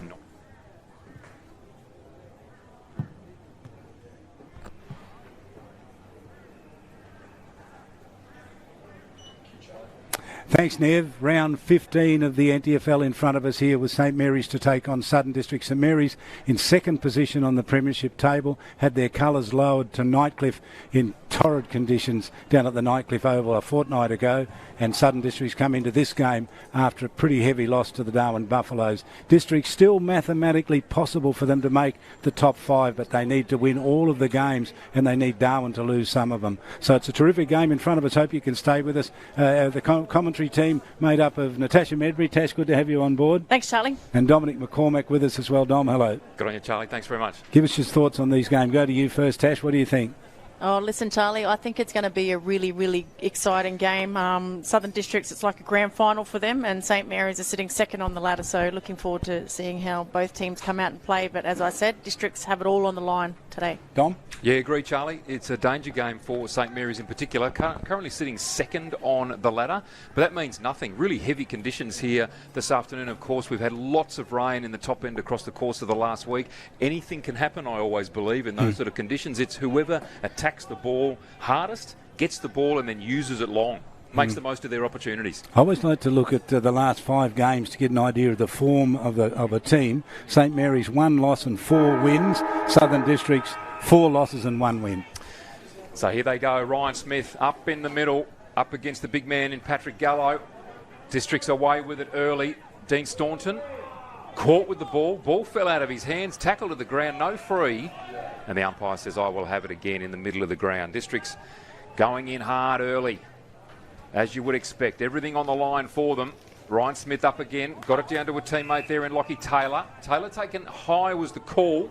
No. Thanks, Nev. Round 15 of the NTFL in front of us here with St Mary's to take on Southern District. St Mary's in second position on the premiership table, had their colours lowered to Nightcliff in torrid conditions down at the Nightcliff Oval a fortnight ago, and Southern District's come into this game after a pretty heavy loss to the Darwin Buffaloes. District still mathematically possible for them to make the top 5, but they need to win all of the games and they need Darwin to lose some of them. So it's a terrific game in front of us. Hope you can stay with us. The commentary team made up of Natasha Medbury. Tash, good to have you on board. Thanks, Charlie. And Dominic McCormack with us as well. Dom, hello. Good on you, Charlie. Thanks very much. Give us your thoughts on these games. Go to you first, Tash. What do you think? Oh, listen, Charlie, I think it's going to be a really, really exciting game. Southern Districts, it's like a grand final for them, and St Mary's is sitting second on the ladder, so looking forward to seeing how both teams come out and play. But as I said, Districts have it all on the line today. Dom? Yeah, agree, Charlie. It's a danger game for St Mary's in particular. Currently sitting second on the ladder, but that means nothing. Really heavy conditions here this afternoon. Of course, we've had lots of rain in the top end across the course of the last week. Anything can happen, I always believe, in those sort of conditions. It's whoever attacks the ball hardest, gets the ball and then uses it long. Makes the most of their opportunities. I always like to look at the last 5 games to get an idea of the form of a team. St Mary's 1 loss and 4 wins. Southern Districts 4 losses and 1 win. So here they go. Ryan Smith up in the middle, up against the big man in Patrick Gallo. Districts away with it early. Dean Staunton caught with the ball. Ball fell out of his hands, tackled to the ground, no free. And the umpire says, I will have it again in the middle of the ground. Districts going in hard early, as you would expect. Everything on the line for them. Ryan Smith up again. Got it down to a teammate there in Lockie Taylor. Taylor taken high was the call.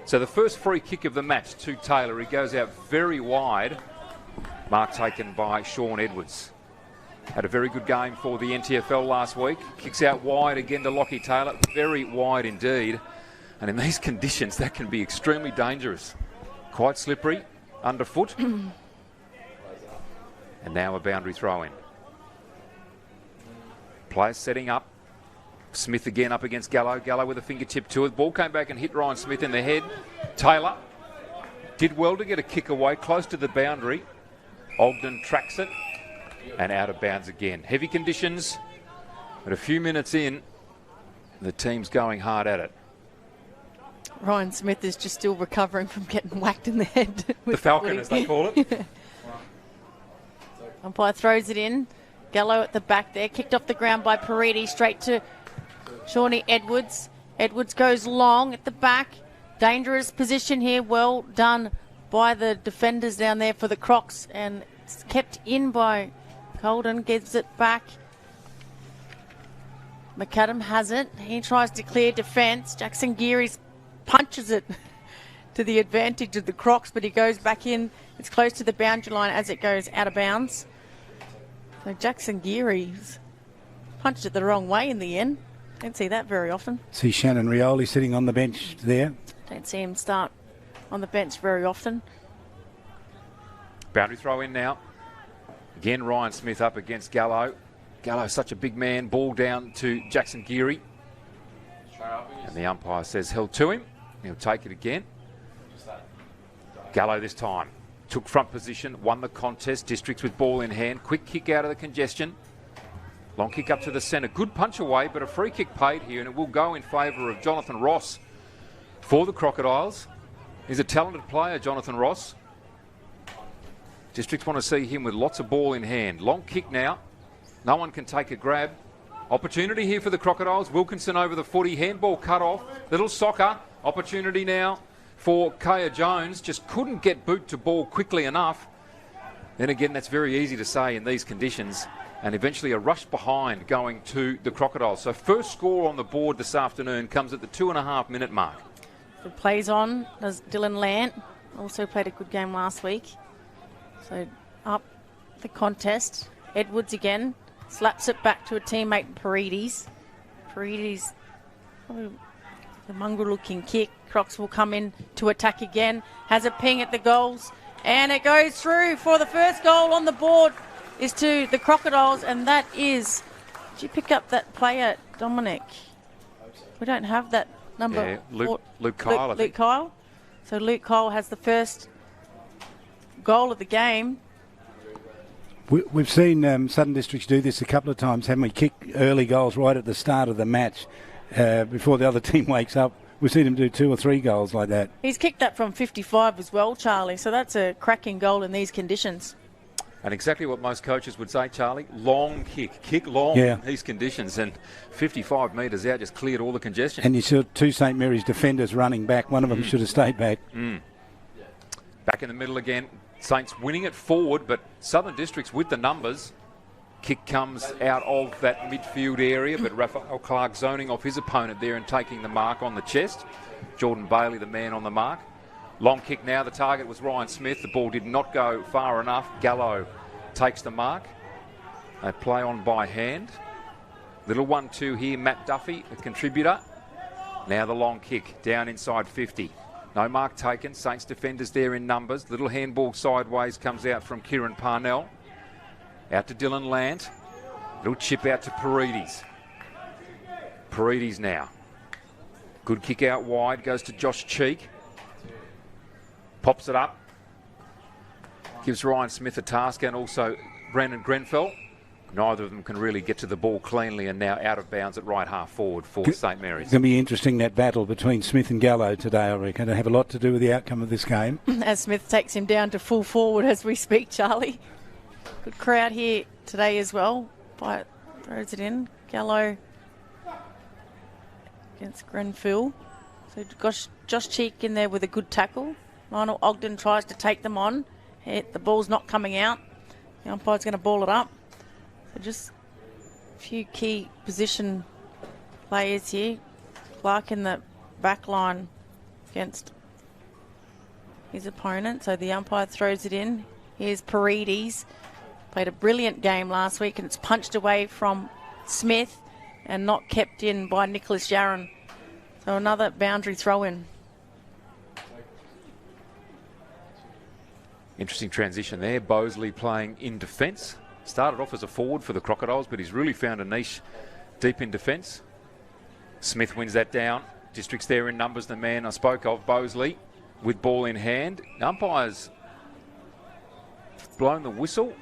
So the first free kick of the match to Taylor. He goes out very wide. Mark taken by Sean Edwards. Had a very good game for the NTFL last week. Kicks out wide again to Lockie Taylor. Very wide indeed. And in these conditions, that can be extremely dangerous. Quite slippery, underfoot. And now a boundary throw-in. Players setting up. Smith again up against Gallo. Gallo with a fingertip to it. Ball came back and hit Ryan Smith in the head. Taylor did well to get a kick away, close to the boundary. Ogden tracks it and out of bounds again. Heavy conditions, but a few minutes in, the team's going hard at it. Ryan Smith is just still recovering from getting whacked in the head. The Falcon, as they call it. Umpire throws it in. Gallo at the back there, kicked off the ground by Paridi, straight to Shawnee Edwards. Edwards goes long at the back. Dangerous position here. Well done by the defenders down there for the Crocs, and it's kept in by Colden. Gives it back. McAdam has it. He tries to clear defence. Jackson Geary's punches it to the advantage of the Crocs, but he goes back in. It's close to the boundary line as it goes out of bounds. So Jackson Geary's punched it the wrong way in the end. Don't see that very often. See Shannon Rioli sitting on the bench there. Don't see him start on the bench very often. Boundary throw in now. Again, Ryan Smith up against Gallo. Gallo, such a big man. Ball down to Jackson Geary. And the umpire says held to him. He'll take it again. Gallo this time took front position, won the contest. Districts with ball in hand. Quick kick out of the congestion. Long kick up to the centre. Good punch away, but a free kick paid here, and it will go in favour of Jonathan Ross for the Crocodiles. He's a talented player, Jonathan Ross. Districts want to see him with lots of ball in hand. Long kick now. No one can take a grab. Opportunity here for the Crocodiles. Wilkinson over the footy. Handball cut off. Little soccer. Opportunity now for Kaya Jones. Just couldn't get boot to ball quickly enough. Then again, that's very easy to say in these conditions. And eventually a rush behind going to the Crocodiles. So first score on the board this afternoon comes at the 2.5 minute mark. The plays on as Dylan Lant. Also played a good game last week. So up the contest. Edwards again. Slaps it back to a teammate, Parides. Parides, probably the mongrel looking kick. Crocs will come in to attack again. Has a ping at the goals. And it goes through for the first goal on the board is to the Crocodiles. And that is, did you pick up that player, Dominic? We don't have that number. Yeah, Luke Kyle, I think. Luke Kyle. So Luke Kyle has the first goal of the game. We've seen Southern Districts do this a couple of times, haven't we? Kick early goals right at the start of the match before the other team wakes up. We've seen him do 2 or 3 goals like that. He's kicked that from 55 as well, Charlie, so that's a cracking goal in these conditions. And exactly what most coaches would say, Charlie, long kick long in these conditions, and 55 metres out just cleared all the congestion. And you saw 2 St Mary's defenders running back. One of them should have stayed back. Back in the middle again. Saints winning it forward, but Southern Districts with the numbers. Kick comes out of that midfield area, but Raphael Clark zoning off his opponent there and taking the mark on the chest. Jordan Bailey, the man on the mark. Long kick now. The target was Ryan Smith. The ball did not go far enough. Gallo takes the mark. They play on by hand. Little 1-2 here. Matt Duffy, a contributor. Now the long kick down inside 50. No mark taken. Saints defenders there in numbers. Little handball sideways comes out from Kieran Parnell. Out to Dylan Lant. Little chip out to Paredes. Paredes now. Good kick out wide. Goes to Josh Cheek. Pops it up. Gives Ryan Smith a task and also Brandon Grenfell. Neither of them can really get to the ball cleanly and now out of bounds at right half forward for St Mary's. It's going to be interesting, that battle between Smith and Gallo today, I reckon. It'll have a lot to do with the outcome of this game. As Smith takes him down to full forward as we speak, Charlie. Good crowd here today as well. But throws it in. Gallo against Grenfell. So Josh Cheek in there with a good tackle. Lionel Ogden tries to take them on. The ball's not coming out. The umpire's going to ball it up. So just a few key position players here. Clark in the back line against his opponent. So the umpire throws it in. Here's Paredes. Played a brilliant game last week, and it's punched away from Smith and not kept in by Nicholas Yaron. So another boundary throw in. Interesting transition there. Bosley playing in defence. Started off as a forward for the Crocodiles, but he's really found a niche deep in defence. Smith wins that down. Districts there in numbers. The man I spoke of, Bosley, with ball in hand. Umpires blown the whistle.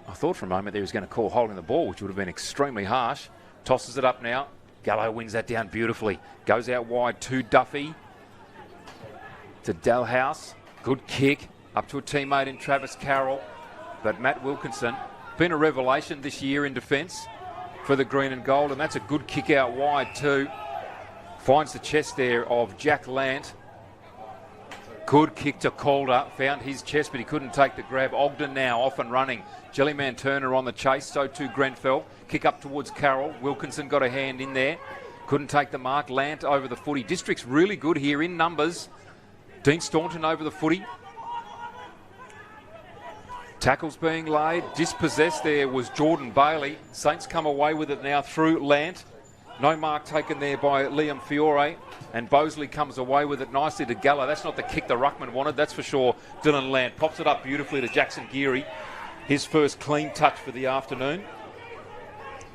I thought for a moment there he was going to call holding the ball, which would have been extremely harsh. Tosses it up now. Gallo wins that down beautifully. Goes out wide to Duffy. To Dalhouse. Good kick. Up to a teammate in Travis Carroll. But Matt Wilkinson, been a revelation this year in defence for the green and gold. And that's a good kick out wide too. Finds the chest there of Jack Lant. Good kick to Calder. Found his chest, but he couldn't take the grab. Ogden now off and running. Jellyman Turner on the chase. So too Grenfell. Kick up towards Carroll. Wilkinson got a hand in there. Couldn't take the mark. Lant over the footy. District's really good here in numbers. Dean Staunton over the footy. Tackles being laid. Dispossessed there was Jordan Bailey. Saints come away with it now through Lant. No mark taken there by Liam Fiore. And Bosley comes away with it nicely to Gallo. That's not the kick the ruckman wanted, that's for sure. Dylan Lant pops it up beautifully to Jackson Geary. His first clean touch for the afternoon.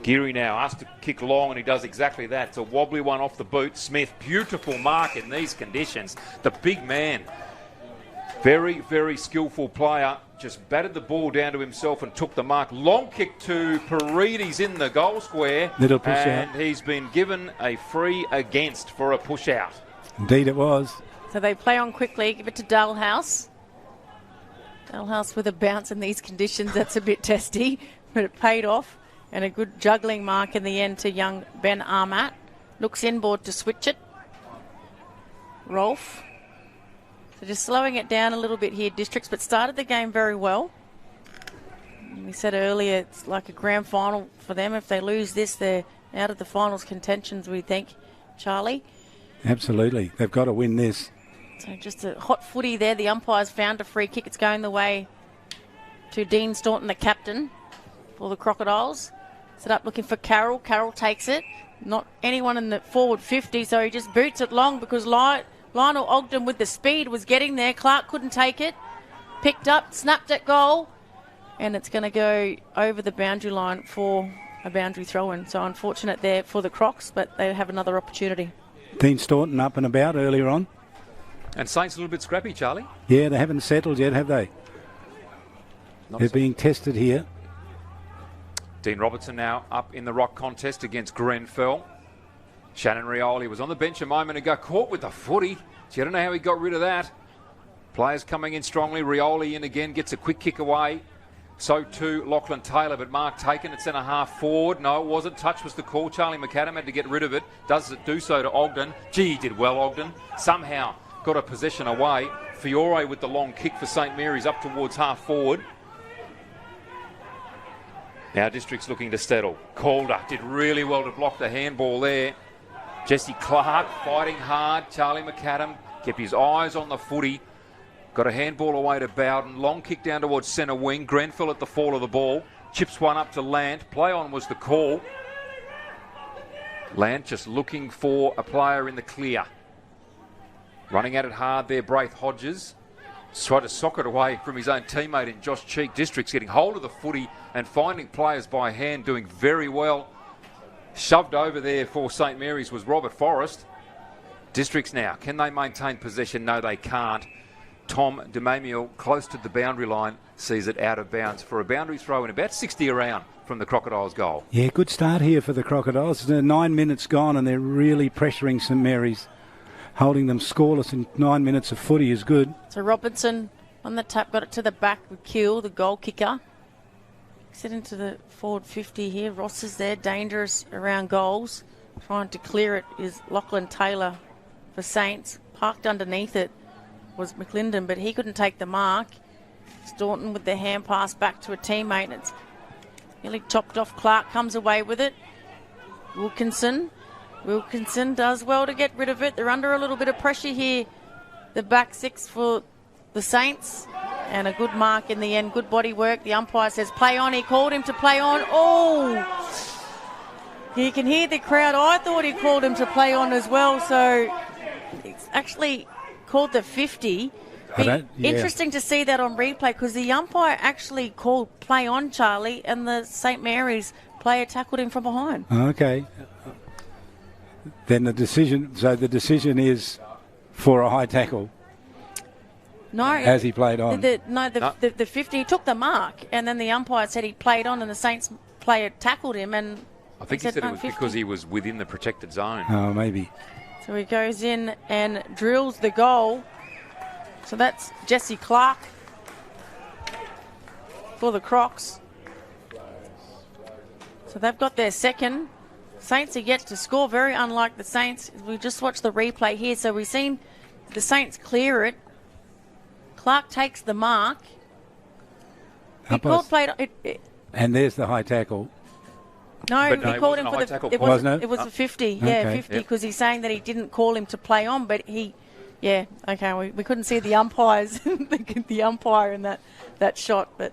Geary now asked to kick long, and he does exactly that. It's a wobbly one off the boot. Smith, beautiful mark in these conditions. The big man. Very, very skillful player. Just batted the ball down to himself and took the mark. Long kick to Paredes in the goal square. Little push out. And he's been given a free against for a push out. Indeed it was. So they play on quickly. Give it to Dalhouse. Dalhouse with a bounce in these conditions. That's a bit testy, but it paid off. And a good juggling mark in the end to young Ben Armat. Looks inboard to switch it. Rolfe. So just slowing it down a little bit here, Districts, but started the game very well. We said earlier it's like a grand final for them. If they lose this, they're out of the finals contentions, we think. Charlie? Absolutely. They've got to win this. So just a hot footy there. The umpires found a free kick. It's going the way to Dean Staunton, the captain for the Crocodiles. Set up looking for Carroll. Carroll takes it. Not anyone in the forward 50, so he just boots it long because Lionel Ogden with the speed was getting there. Clark couldn't take it. Picked up, snapped at goal. And it's going to go over the boundary line for a boundary throw-in. So unfortunate there for the Crocs, but they have another opportunity. Dean Staunton up and about earlier on. And Saints a little bit scrappy, Charlie. Yeah, they haven't settled yet, have they? They're being tested here. Dean Robertson now up in the rock contest against Grenfell. Shannon Rioli was on the bench a moment ago, caught with the footy. Gee, I don't know how he got rid of that. Players coming in strongly. Rioli in again, gets a quick kick away. So too Lachlan Taylor, but Mark taken at centre half forward. No, it wasn't. Touch was the call. Charlie McAdam had to get rid of it. Does it do so to Ogden? Gee, he did well, Ogden. Somehow got a possession away. Fiore with the long kick for St Mary's up towards half forward. Now District's looking to settle. Calder did really well to block the handball there. Jesse Clark fighting hard. Charlie McAdam kept his eyes on the footy. Got a handball away to Bowden. Long kick down towards centre wing. Grenfell at the fall of the ball. Chips one up to Lant. Play on was the call. Lant just looking for a player in the clear. Running at it hard there, Braith Hodges. Tried to sock it away from his own teammate in Josh Cheek. District's getting hold of the footy and finding players by hand, doing very well. Shoved over there for St Mary's was Robert Forrest. Districts now, can they maintain possession? No, they can't. Tom DeMamiel, close to the boundary line, sees it out of bounds for a boundary throw in about 60 around from the Crocodiles' goal. Yeah, good start here for the Crocodiles. 9 minutes gone and they're really pressuring St Mary's. Holding them scoreless in 9 minutes of footy is good. So Robertson on the tap, got it to the back with Keel, the goal kicker. Sit into the forward 50 here. Ross is there, dangerous around goals. Trying to clear it is Lachlan Taylor for Saints. Parked underneath it was McLindon, but he couldn't take the mark. Staunton with the hand pass back to a teammate. And it's nearly chopped off. Clark comes away with it. Wilkinson does well to get rid of it. They're under a little bit of pressure here. The back six for the Saints. And a good mark in the end. Good body work. The umpire says play on. He called him to play on. Oh! You can hear the crowd. I thought he called him to play on as well. So it's actually called the 50. Interesting to see that on replay because the umpire actually called play on, Charlie, and the St Mary's player tackled him from behind. Okay. Then the decision is for a high tackle. No. As he played on. The 50, he took the mark, and then the umpire said he played on, and the Saints player tackled him, and I think he said it was 50. Because he was within the protected zone. Oh, maybe. So he goes in and drills the goal. So that's Jesse Clark for the Crocs. So they've got their second. Saints are yet to score, very unlike the Saints. We just watched the replay here, so we've seen the Saints clear it. Clark takes the mark. He called played. And there's the high tackle. No, he called him for the. It was a 50. Yeah, Okay. 50 because he's saying that he didn't call him to play on, but he. Yeah, okay. We couldn't see the umpires, the umpire in that shot, but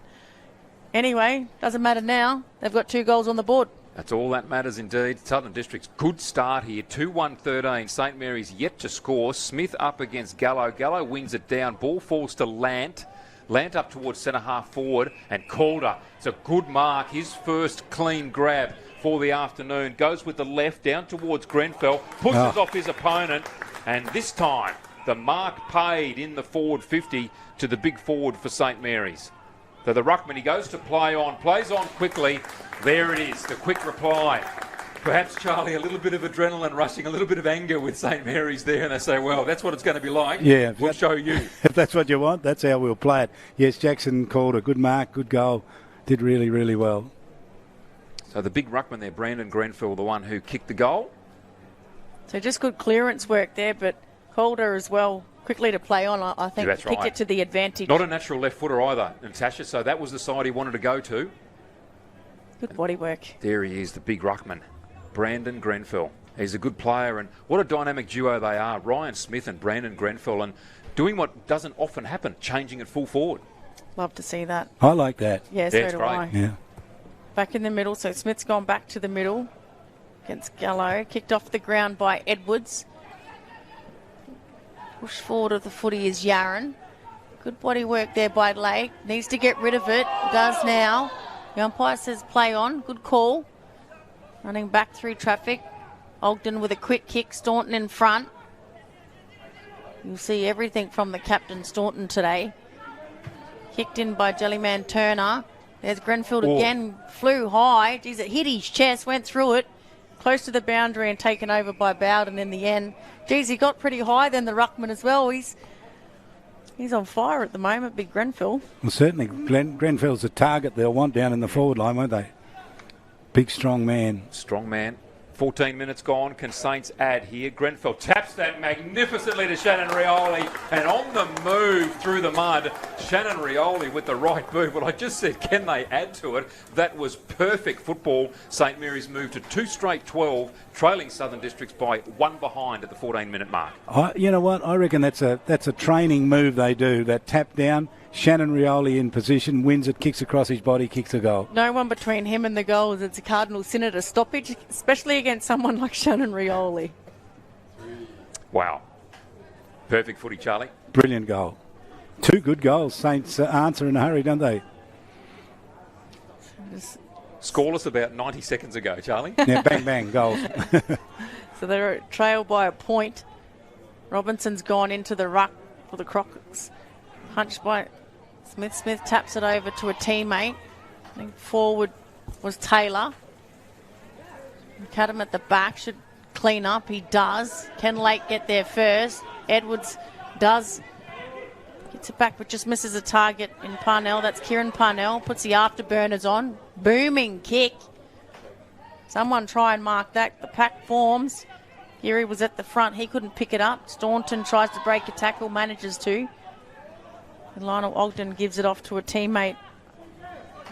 anyway, doesn't matter now. They've got 2 goals on the board. That's all that matters indeed. Southern District's good start here. 2-1-13. St Mary's yet to score. Smith up against Gallo. Gallo wins it down. Ball falls to Lant. Lant up towards centre half forward. And Calder. It's a good mark. His first clean grab for the afternoon. Goes with the left down towards Grenfell. Pushes off his opponent. And this time, the mark paid in the forward 50 to the big forward for St Mary's. So the ruckman, he goes to play on, plays on quickly. There it is, the quick reply. Perhaps, Charlie, a little bit of adrenaline rushing, a little bit of anger with St Mary's there, and they say, well, that's what it's going to be like. Yeah. We'll show you. If that's what you want, that's how we'll play it. Yes, Jackson called a good mark, good goal. Did really, really well. So the big ruckman there, Brandon Grenfell, the one who kicked the goal. So just good clearance work there, but Calder as well, quickly to play on, I think, that's picked right. it to the advantage. Not a natural left footer either, Natasha, so that was the side he wanted to go to. Good body work. There he is, the big ruckman, Brandon Grenfell. He's a good player, and what a dynamic duo they are, Ryan Smith and Brandon Grenfell, and doing what doesn't often happen, changing it full forward. Love to see that. I like that. Yeah, so do I. Yeah. Back in the middle, so Smith's gone back to the middle against Gallo. Kicked off the ground by Edwards. Push forward of the footy is Yaron. Good body work there by Lake. Needs to get rid of it. Does now. The umpire says play on. Good call. Running back through traffic. Ogden with a quick kick, Staunton in front. You'll see everything from the captain, Staunton, today. Kicked in by Jellyman Turner. There's Grenfell again, flew high. Geez, it hit his chest, went through it, close to the boundary and taken over by Bowden in the end. Geez, he got pretty high then, the ruckman as well. He's on fire at the moment, big Grenfell. Well, certainly Grenfell's a target they'll want down in the forward line, won't they? Big, strong man. Strong man. 14 minutes gone. Can Saints add here? Grenfell taps that magnificently to Shannon Rioli, and on the move through the mud, Shannon Rioli with the right boot. Well, I just said, can they add to it? That was perfect football. St Mary's moved to 2 straight 12, trailing Southern Districts by 1 behind at the 14-minute mark. You know what? I reckon that's a training move they do. That tap down. Shannon Rioli in position, wins it, kicks across his body, kicks a goal. No one between him and the goals. It's a cardinal sin at a stoppage, especially against someone like Shannon Rioli. Wow. Perfect footy, Charlie. Brilliant goal. 2 good goals. Saints answer in a hurry, don't they? Scoreless about 90 seconds ago, Charlie. Yeah, bang, bang, goals. So they're trailed by a point. Robinson's gone into the ruck for the Crocs. Punched by Smith. Smith taps it over to a teammate. I think forward was Taylor. Cadham at the back should clean up. He does. Can Lake get there first? Edwards does. Gets it back but just misses a target in Parnell. That's Kieran Parnell. Puts the afterburners on. Booming kick. Someone try and mark that. The pack forms. Geary was at the front. He couldn't pick it up. Staunton tries to break a tackle. Manages to. And Lionel Ogden gives it off to a teammate,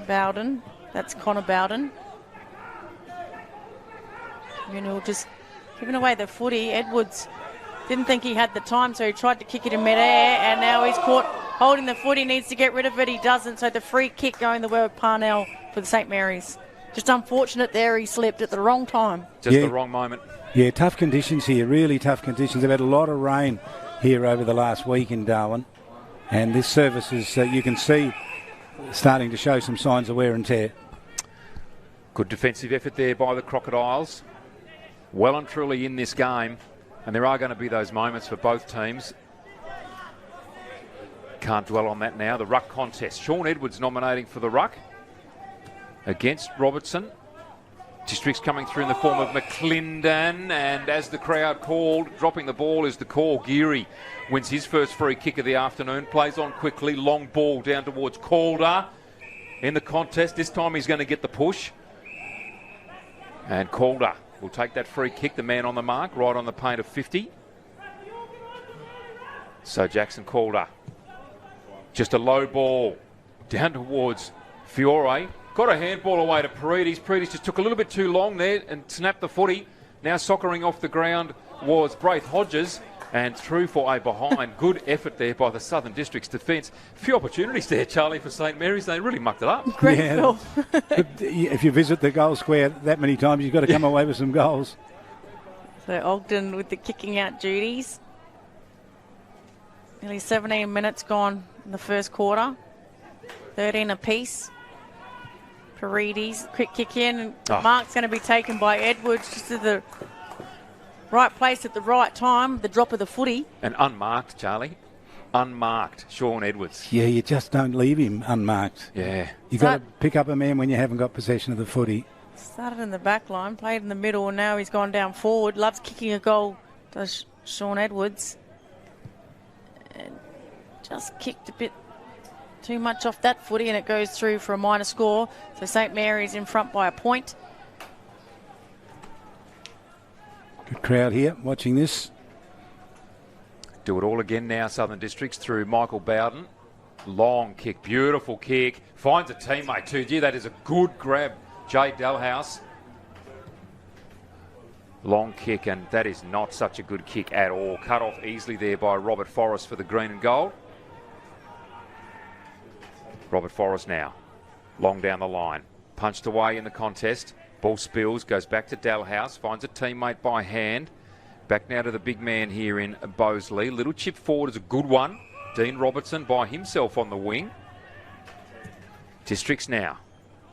Bowden. That's Connor Bowden. Just giving away the footy. Edwards didn't think he had the time, so he tried to kick it in midair, and now he's caught holding the footy. Needs to get rid of it. He doesn't, so the free kick going the way of Parnell for the St Mary's. Just unfortunate there, he slipped at the wrong time. Just the wrong moment. Yeah, tough conditions here, really tough conditions. They've had a lot of rain here over the last week in Darwin. And this service is, you can see, starting to show some signs of wear and tear. Good defensive effort there by the Crocodiles. Well and truly in this game. And there are going to be those moments for both teams. Can't dwell on that now. The ruck contest. Sean Edwards nominating for the ruck against Robertson. Districts coming through in the form of McClendon, and as the crowd called, dropping the ball is the call. Geary wins his first free kick of the afternoon, plays on quickly, long ball down towards Calder in the contest. This time he's going to get the push, and Calder will take that free kick, the man on the mark, right on the paint of 50. So Jackson Calder, just a low ball down towards Fiore. Got a handball away to Paredes. Paredes just took a little bit too long there and snapped the footy. Now soccering off the ground was Braith Hodges, and through for a behind. Good effort there by the Southern District's defence. Few opportunities there, Charlie, for St Mary's. They really mucked it up. Great yeah. If you visit the goal square that many times, you've got to come away with some goals. So Ogden with the kicking out duties. Nearly 17 minutes gone in the first quarter. 13 apiece. Paredes, quick kick in, and mark's going to be taken by Edwards, just to the right place at the right time, the drop of the footy. And unmarked, Charlie. Unmarked, Sean Edwards. Yeah, you just don't leave him unmarked. Yeah. You've got to pick up a man when you haven't got possession of the footy. Started in the back line, played in the middle, and now he's gone down forward. Loves kicking a goal, does Sean Edwards. And just kicked a bit too much off that footy, and it goes through for a minor score. So St Mary's in front by a point. Good crowd here watching this. Do it all again now, Southern Districts, through Michael Bowden. Long kick, beautiful kick. Finds a teammate too. Gee, that is a good grab, Jay Dalhouse. Long kick, and that is not such a good kick at all. Cut off easily there by Robert Forrest for the green and gold. Robert Forrest now, long down the line, punched away in the contest. Ball spills, goes back to Dalhouse, finds a teammate by hand. Back now to the big man here in Bosley. Little chip forward is a good one. Dean Robertson by himself on the wing. Districts now,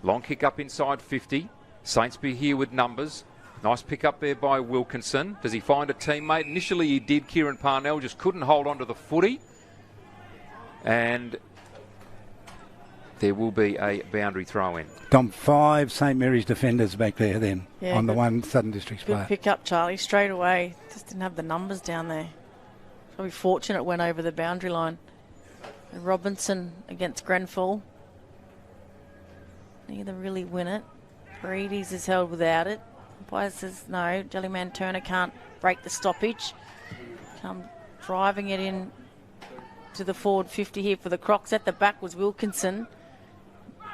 long kick up inside 50. Saints be here with numbers. Nice pick up there by Wilkinson. Does he find a teammate? Initially he did. Kieran Parnell just couldn't hold on to the footy. And there will be a boundary throw in. Dom, 5 St Mary's defenders back there then on the one Southern Districts player. Good pick up, Charlie, straight away. Just didn't have the numbers down there. Probably fortunate went over the boundary line. And Robinson against Grenfell. Neither really win it. Paredes is held without it. Umpire says no. Jellyman Turner can't break the stoppage. Come driving it in to the forward 50 here for the Crocs. At the back was Wilkinson.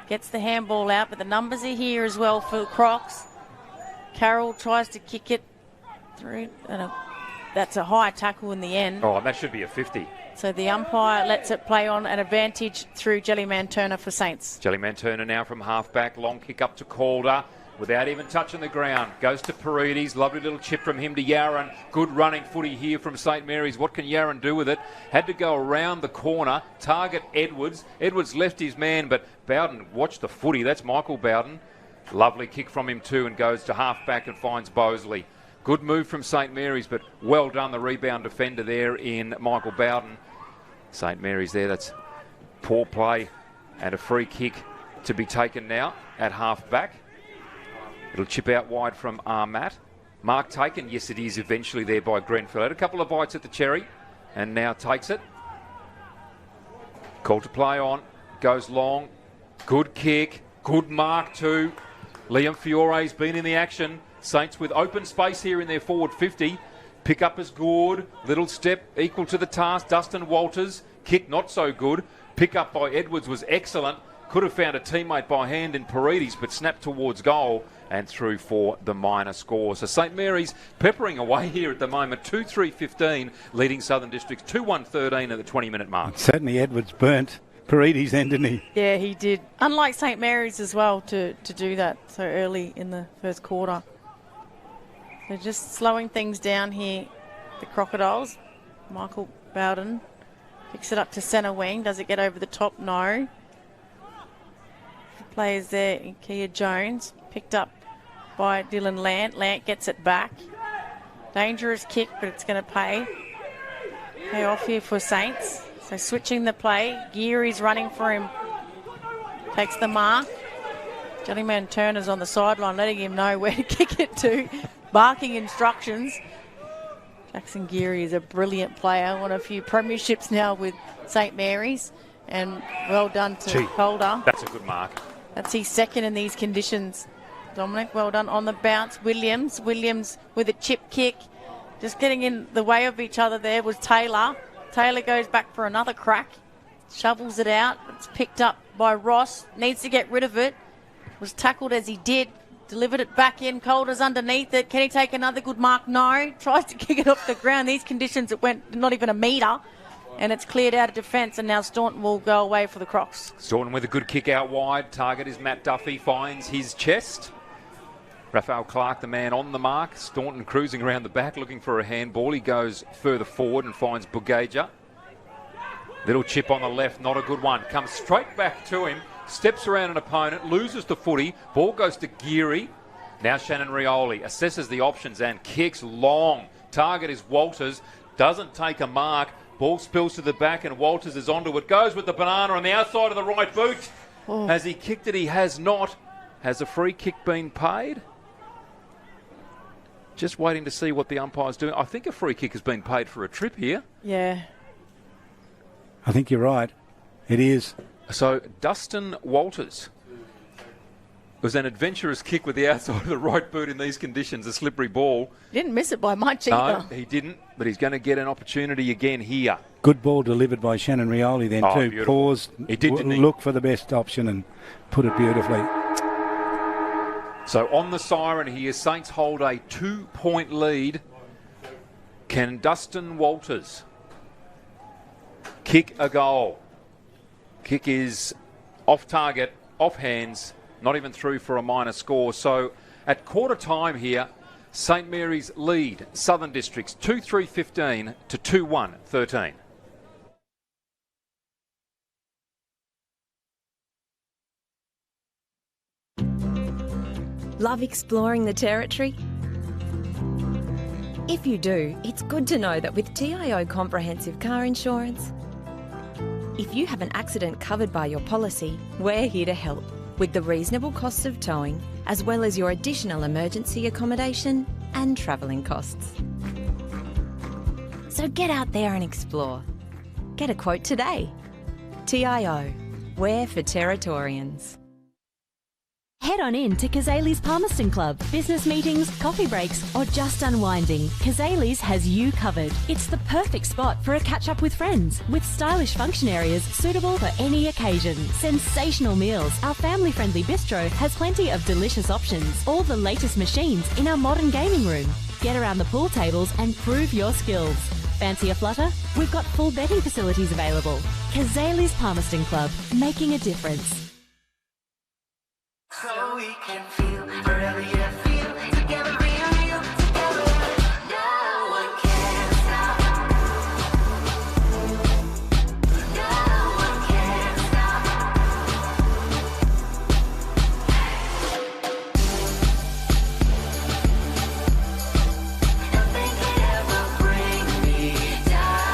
Gets the handball out, but the numbers are here as well for the Crocs. Carroll tries to kick it through, and that's a high tackle in the end. Oh, and that should be a 50. So the umpire lets it play on an advantage through Jellyman Turner for Saints. Jellyman Turner now from half-back. Long kick up to Calder without even touching the ground. Goes to Paredes. Lovely little chip from him to Yaron. Good running footy here from St Mary's. What can Yaron do with it? Had to go around the corner. Target Edwards. Edwards left his man, but Bowden watched the footy. That's Michael Bowden. Lovely kick from him too, and goes to half-back and finds Bosley. Good move from St Mary's, but well done, the rebound defender there in Michael Bowden. St Mary's there, that's poor play and a free kick to be taken now at half-back. It'll chip out wide from Armat. Mark taken, yes it is, eventually there by Grenfell. Had a couple of bites at the cherry and now takes it. Call to play on, goes long, good kick, good mark too. Liam Fiore's been in the action. Saints with open space here in their forward 50. Pick up is good. Little step equal to the task. Dustin Walters. Kick not so good. Pick up by Edwards was excellent. Could have found a teammate by hand in Paredes, but snapped towards goal and through for the minor score. So St Mary's peppering away here at the moment. 2-3-15 leading Southern Districts. 2-1-13 at the 20-minute mark. Certainly Edwards burnt Paredes' end, didn't he? Yeah, he did. Unlike St Mary's as well to do that so early in the first quarter. They're just slowing things down here, the Crocodiles. Michael Bowden picks it up to centre wing. Does it get over the top? No. The players there, Kia Jones, picked up by Dylan Lant. Lant gets it back. Dangerous kick, but it's going to pay off here for Saints. So switching the play. Geary's running for him. Takes the mark. Jellyman Turner's on the sideline, letting him know where to kick it to. Barking instructions. Jackson Geary is a brilliant player. Won a few premierships now with St Mary's. And well done to Calder. That's a good mark. That's his second in these conditions. Dominic, well done on the bounce. Williams with a chip kick. Just getting in the way of each other there was Taylor. Taylor goes back for another crack. Shovels it out. It's picked up by Ross. Needs to get rid of it. Was tackled as he did. Delivered it back in. Calder's underneath it. Can he take another good mark? No. Tries to kick it off the ground. These conditions, it went not even a metre. And it's cleared out of defence. And now Staunton will go away for the Crocs. Staunton with a good kick out wide. Target is Matt Duffy. Finds his chest. Raphael Clark, the man on the mark. Staunton cruising around the back looking for a handball. He goes further forward and finds Bugaja. Little chip on the left. Not a good one. Comes straight back to him. Steps around an opponent, loses the footy, ball goes to Geary. Now Shannon Rioli assesses the options and kicks long. Target is Walters, doesn't take a mark. Ball spills to the back and Walters is onto it. Goes with the banana on the outside of the right boot. Oh. Has he kicked it? He has not. Has a free kick been paid? Just waiting to see what the umpire's doing. I think a free kick has been paid for a trip here. Yeah. I think you're right. It is. So, Dustin Walters. It was an adventurous kick with the outside of the right boot in these conditions, a slippery ball. Didn't miss it by much either. No, he didn't, but he's going to get an opportunity again here. Good ball delivered by Shannon Rioli then too. Beautiful. Paused, he did, didn't he? Look for the best option and put it beautifully. So, on the siren here, Saints hold a 2-point lead. Can Dustin Walters kick a goal? Kick is off target, off hands, not even through for a minor score. So at quarter time here, St Mary's lead Southern Districts 2-3-15 to 2-1-13. Love exploring the Territory? If you do, it's good to know that with TIO Comprehensive Car Insurance, if you have an accident covered by your policy, we're here to help with the reasonable costs of towing, as well as your additional emergency accommodation and travelling costs. So get out there and explore. Get a quote today. TIO, we're for Territorians. Head on in to Kazali's Palmerston Club. Business meetings, coffee breaks, or just unwinding, Kazali's has you covered. It's the perfect spot for a catch-up with friends, with stylish function areas suitable for any occasion. Sensational meals. Our family-friendly bistro has plenty of delicious options. All the latest machines in our modern gaming room. Get around the pool tables and prove your skills. Fancy a flutter? We've got full betting facilities available. Kazali's Palmerston Club, making a difference. So we can feel forever, yeah, feel together, real together. No one can stop. No one can stop. Nothing can ever bring me down.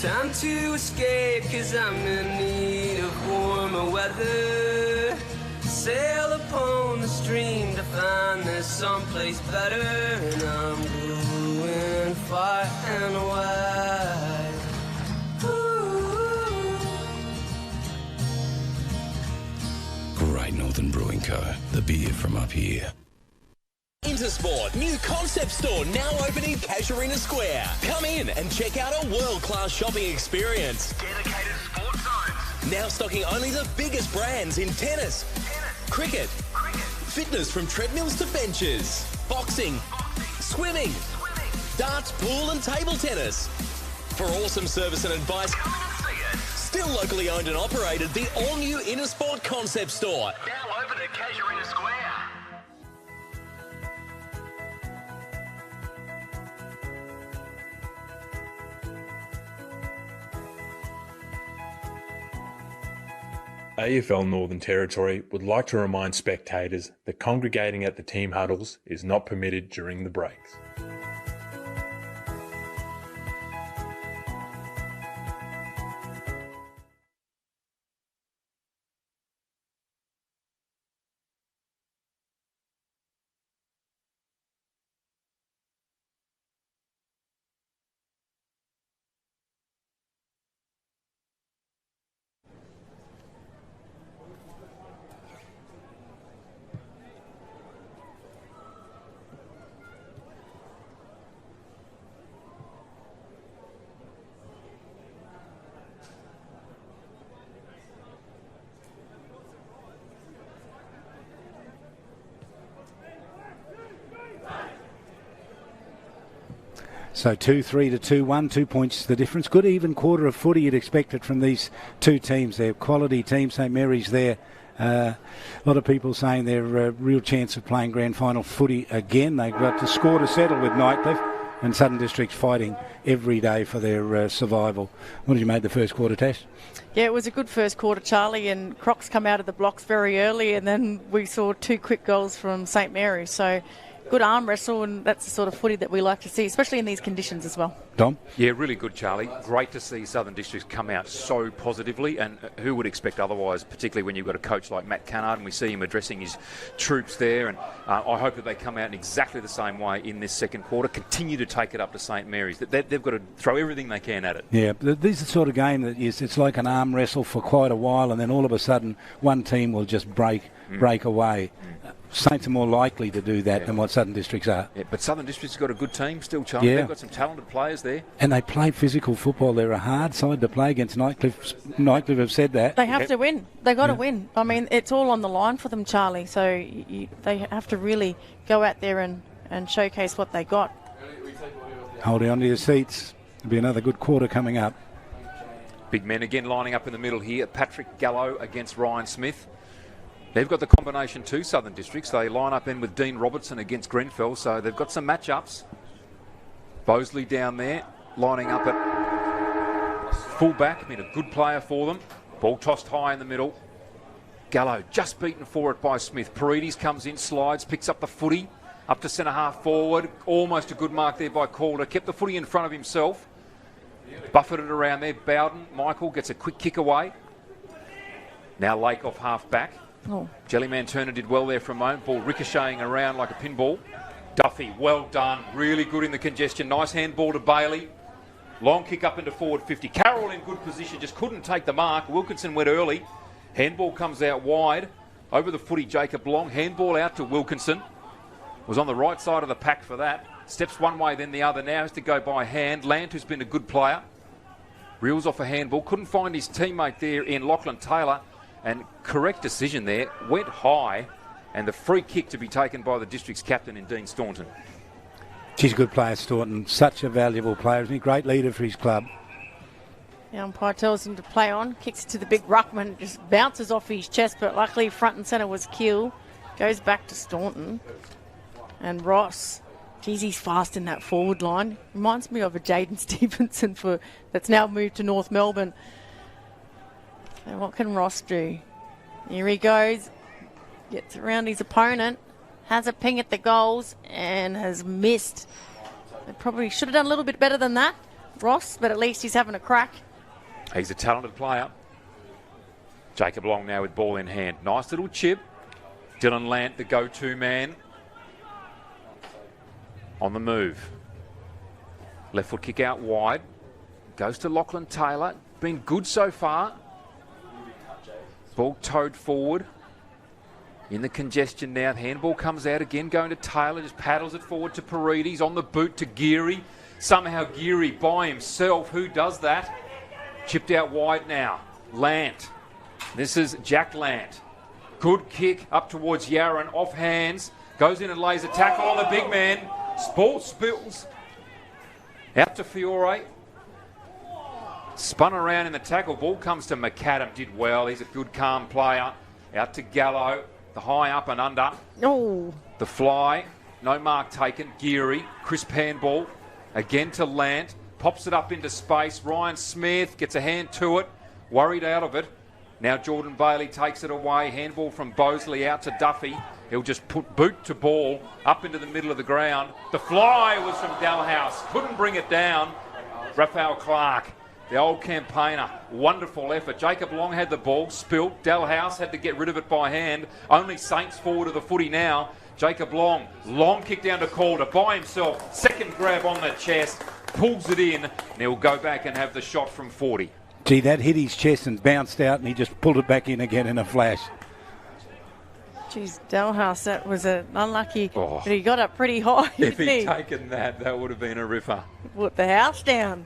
Time to escape, cause I'm in need of warmer weather. Sail upon the stream to find there's someplace better. And I'm going far and wide. Ooh. Great Northern Brewing Co. The beer from up here. Intersport, new concept store now open in Casuarina Square. Come in and check out a world-class shopping experience. Dedicated sports zones. Now stocking only the biggest brands in tennis, cricket, fitness from treadmills to benches, boxing, swimming, darts, pool and table tennis. For awesome service and advice, Come in and see it. still locally owned and operated, the all-new Intersport concept store. Now open at Casuarina Square. AFL Northern Territory would like to remind spectators that congregating at the team huddles is not permitted during the breaks. So 2-3 to 2-1, 2 points the difference. Good even quarter of footy you'd expect it from these two teams. They're quality teams. St Mary's there. A lot of people saying they're a real chance of playing grand final footy again. They've got the score to settle with Nightcliff, and Southern District's fighting every day for their survival. What did you make the first quarter, Tash? Yeah, it was a good first quarter, Charlie, and Crocs come out of the blocks very early, and then we saw 2 quick goals from St Mary's. So good arm wrestle, and that's the sort of footy that we like to see, especially in these conditions as well. Dom? Yeah, really good, Charlie. Great to see Southern Districts come out so positively, and who would expect otherwise, particularly when you've got a coach like Matt Cannard, and we see him addressing his troops there, and I hope that they come out in exactly the same way in this second quarter, continue to take it up to St Mary's. They've got to throw everything they can at it. Yeah, this is the sort of game that it's like an arm wrestle for quite a while, and then all of a sudden one team will just break away. Saints are more likely to do that than what Southern Districts are. Yeah, but Southern Districts got a good team still, Charlie. Yeah. They've got some talented players there. And they play physical football. They're a hard side to play against. Nightcliff have said that. They have to win. They got to win. I mean, it's all on the line for them, Charlie. So they have to really go out there and showcase what they got. Holding on to your seats. There'll be another good quarter coming up. Big men again lining up in the middle here. Patrick Gallo against Ryan Smith. They've got the combination too, Southern Districts. They line up in with Dean Robertson against Grenfell, so they've got some matchups. Bosley down there, lining up at full-back, been a good player for them. Ball tossed high in the middle. Gallo just beaten for it by Smith. Paredes comes in, slides, picks up the footy, up to centre-half forward. Almost a good mark there by Calder. Kept the footy in front of himself. Buffered it around there. Bowden, Michael gets a quick kick away. Now Lake off half-back. Jellyman Turner did well there for a moment. Ball ricocheting around like a pinball. Duffy, well done. Really good in the congestion. Nice handball to Bailey. Long kick up into forward 50. Carroll in good position, just couldn't take the mark. Wilkinson went early. Handball comes out wide. Over the footy, Jacob Long. Handball out to Wilkinson. Was on the right side of the pack for that. Steps one way, then the other. Now has to go by hand. Lant, who's been a good player. Reels off a handball. Couldn't find his teammate there in Lachlan Taylor. And correct decision there. Went high. And the free kick to be taken by the district's captain in Dean Staunton. She's a good player, Staunton. Such a valuable player. He's a great leader for his club. The umpire tells him to play on. Kicks it to the big ruckman. Just bounces off his chest, but luckily front and centre was Keel. Goes back to Staunton. And Ross. Geez, he's fast in that forward line. Reminds me of a Jaden Stevenson that's now moved to North Melbourne. So what can Ross do? Here he goes. Gets around his opponent. Has a ping at the goals and has missed. They probably should have done a little bit better than that, Ross, but at least he's having a crack. He's a talented player. Jacob Long now with ball in hand. Nice little chip. Dylan Lant, the go-to man. On the move. Left foot kick out wide. Goes to Lachlan Taylor. Been good so far. Ball towed forward. In the congestion now, handball comes out again, going to Taylor, just paddles it forward to Paredes, on the boot to Geary. Somehow Geary by himself, who does that? Chipped out wide now, Lant. This is Jack Lant. Good kick up towards Yaron, off hands, goes in and lays a tackle on the big man. Ball spills. Out to Fiore. Spun around in the tackle, ball comes to McAdam, did well, he's a good calm player. Out to Gallo. The high up and under. Oh. The fly. No mark taken. Geary. Crisp handball. Again to Lant. Pops it up into space. Ryan Smith gets a hand to it. Worried out of it. Now Jordan Bailey takes it away. Handball from Bosley out to Duffy. He'll just put boot to ball up into the middle of the ground. The fly was from Dalhouse. Couldn't bring it down. Raphael Clark. The old campaigner, wonderful effort. Jacob Long had the ball, spilt. Dalhouse had to get rid of it by hand. Only Saints forward of the footy now. Jacob Long, long kick down to Calder by himself. Second grab on the chest, pulls it in, and he'll go back and have the shot from 40. Gee, that hit his chest and bounced out, and he just pulled it back in again in a flash. Geez, Dalhouse, that was an unlucky, but he got up pretty high. If he'd taken that would have been a ripper. Put the house down.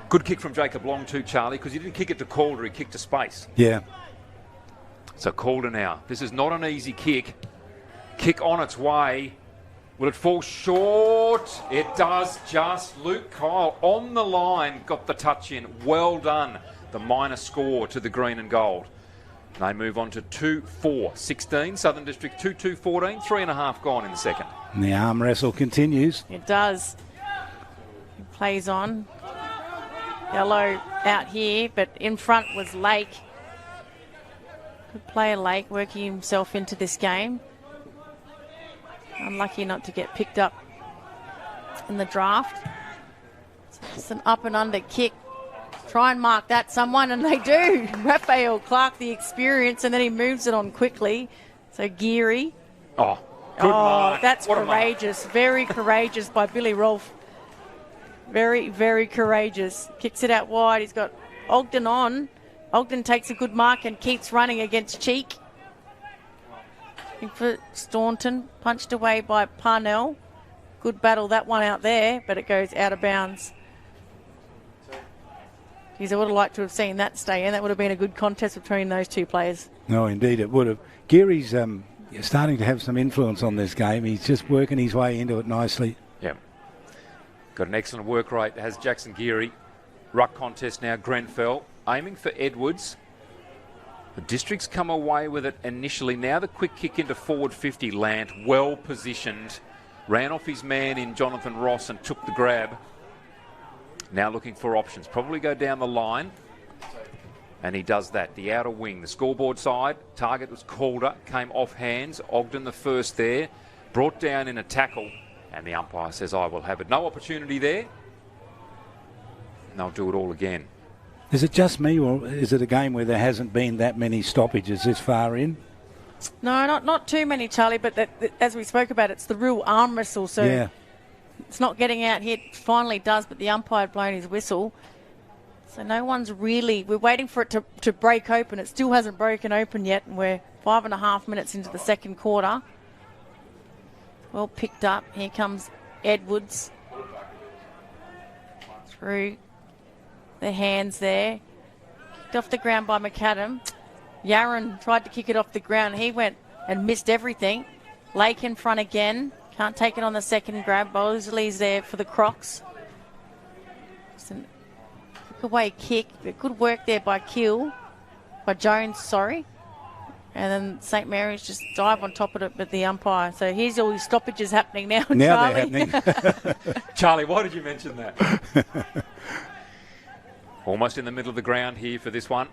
Good kick from Jacob Long too, Charlie, because he didn't kick it to Calder, he kicked to space. Yeah. So Calder now. This is not an easy kick. Kick on its way. Will it fall short? It does just. Luke Kyle on the line got the touch in. Well done. The minor score to the green and gold. They move on to 2-4-16. Southern District 2-2-14. 3.5 gone in the second. And the arm wrestle continues. It does. He plays on. Yellow out here, but in front was Lake. Good player Lake, working himself into this game. Unlucky not to get picked up in the draft. It's an up and under kick. Try and mark that someone, and they do. Raphael Clark, the experience, and then he moves it on quickly. So Geary. Oh, good mark. That's what courageous. Very courageous by Billy Rolfe. Very, very courageous. Kicks it out wide. He's got Ogden on. Ogden takes a good mark and keeps running against Cheek. For Staunton. Punched away by Parnell. Good battle, that one out there, but it goes out of bounds. Geez, I would have liked to have seen that stay in. That would have been a good contest between those two players. No, indeed it would have. Geary's starting to have some influence on this game. He's just working his way into it nicely. Yeah. Got an excellent work rate, has Jackson Geary. Ruck contest now, Grenfell. Aiming for Edwards. The District's come away with it initially. Now the quick kick into forward 50. Lant, well positioned. Ran off his man in Jonathan Ross and took the grab. Now looking for options. Probably go down the line. And he does that. The outer wing, the scoreboard side, target was Calder, came off hands. Ogden the first there, brought down in a tackle. And the umpire says, I will have it. No opportunity there. And they'll do it all again. Is it just me, or is it a game where there hasn't been that many stoppages this far in? No, not too many, Charlie, but as we spoke about, it's the real arm wrestle. So Yeah. it's not getting out here. It finally does, but the umpire had blown his whistle. So no one's really... We're waiting for it to break open. It still hasn't broken open yet, and we're 5.5 minutes into the second quarter. Well picked up. Here comes Edwards. Through the hands there. Kicked off the ground by McAdam. Yaron tried to kick it off the ground. He went and missed everything. Lake in front again. Can't take it on the second grab. Bosley's there for the Crocs. Just a away kick. But good work there by Jones, sorry. And then St. Mary's just dive on top of it with the umpire. So here's all these stoppages happening now, Now Charlie. they're happening. Charlie, why did you mention that? Almost in the middle of the ground here for this one.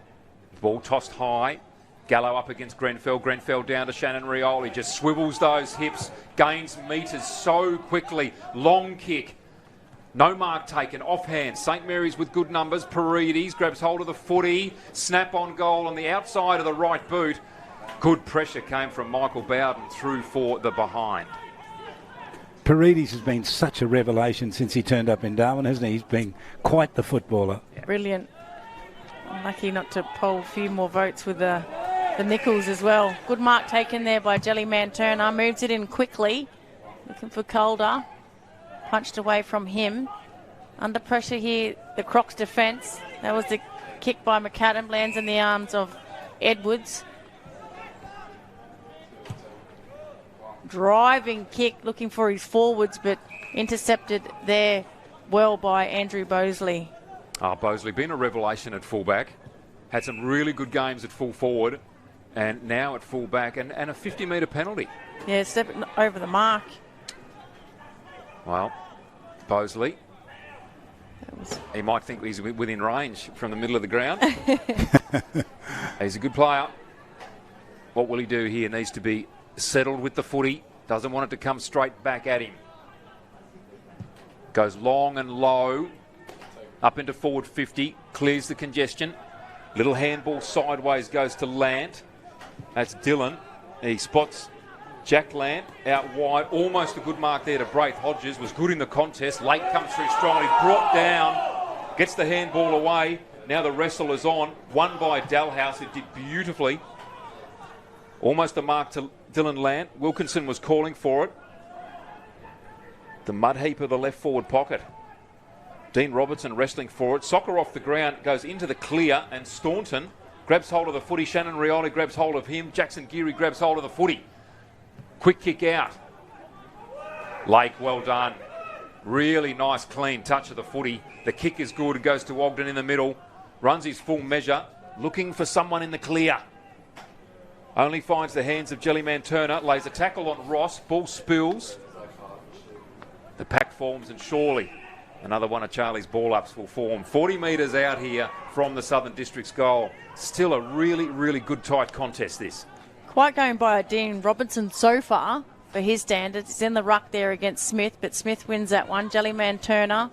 Ball tossed high. Gallo up against Grenfell. Grenfell down to Shannon Rioli. Just swivels those hips. Gains metres so quickly. Long kick. No mark taken. Offhand. St. Mary's with good numbers. Paredes grabs hold of the footy. Snap on goal on the outside of the right boot. Good pressure came from Michael Bowden through for the behind. Paredes has been such a revelation since he turned up in Darwin, hasn't he? He's been quite the footballer. Yeah. Brilliant. I'm lucky not to poll a few more votes with the Nichols as well. Good mark taken there by Jellyman Turner. Moves it in quickly. Looking for Calder. Punched away from him. Under pressure here, the Crocs defence. That was the kick by McAdam. Lands in the arms of Edwards. Driving kick, looking for his forwards, but intercepted there well by Andrew Bosley. Bosley been a revelation at fullback. Had some really good games at full forward. And now at fullback and a 50-metre penalty. Yeah, stepping over the mark. Well, Bosley, he might think he's within range from the middle of the ground. He's a good player. What will he do here? Needs to be settled with the footy. Doesn't want it to come straight back at him. Goes long and low. Up into forward 50. Clears the congestion. Little handball sideways goes to Lant. That's Dillon. He spots Jack Lant out wide. Almost a good mark there to Braith Hodges. Was good in the contest. Lake comes through strongly. Brought down. Gets the handball away. Now the wrestle is on. Won by Dalhouse. It did beautifully. Almost a mark to Dylan Lant. Wilkinson was calling for it. The mud heap of the left forward pocket. Dean Robertson wrestling for it. Soccer off the ground. Goes into the clear. And Staunton grabs hold of the footy. Shannon Rioli grabs hold of him. Jackson Geary grabs hold of the footy. Quick kick out. Lake, well done. Really nice, clean touch of the footy. The kick is good. It goes to Ogden in the middle. Runs his full measure. Looking for someone in the clear. Only finds the hands of Jellyman Turner. Lays a tackle on Ross. Ball spills. The pack forms and surely another one of Charlie's ball-ups will form. 40 metres out here from the Southern District's goal. Still a really, really good tight contest this. Quite going by Dean Robertson so far for his standards. He's in the ruck there against Smith, but Smith wins that one. Jellyman Turner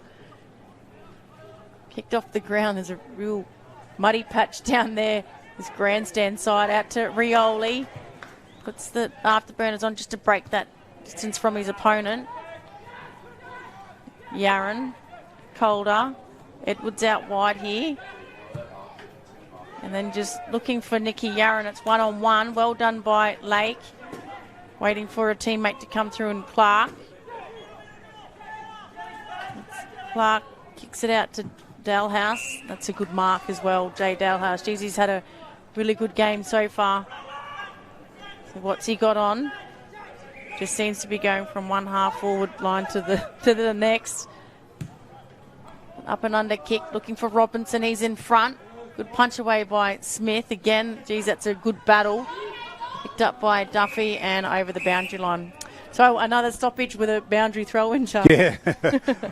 kicked off the ground. There's a real muddy patch down there. This grandstand side out to Rioli. Puts the afterburners on just to break that distance from his opponent. Yaron, Calder, Edwards out wide here. And then just looking for Nicky Yaron. It's 1-on-1. Well done by Lake. Waiting for a teammate to come through and Clark. Clark kicks it out to Dalhouse. That's a good mark as well, Jay Dalhouse. Geez, he's had a really good game so far. So what's he got on? Just seems to be going from one half forward line to the next. Up and under kick, looking for Robinson. He's in front. Good punch away by Smith. Again, geez, that's a good battle. Picked up by Duffy and over the boundary line. So another stoppage with a boundary throw-in, Charlie. Yeah.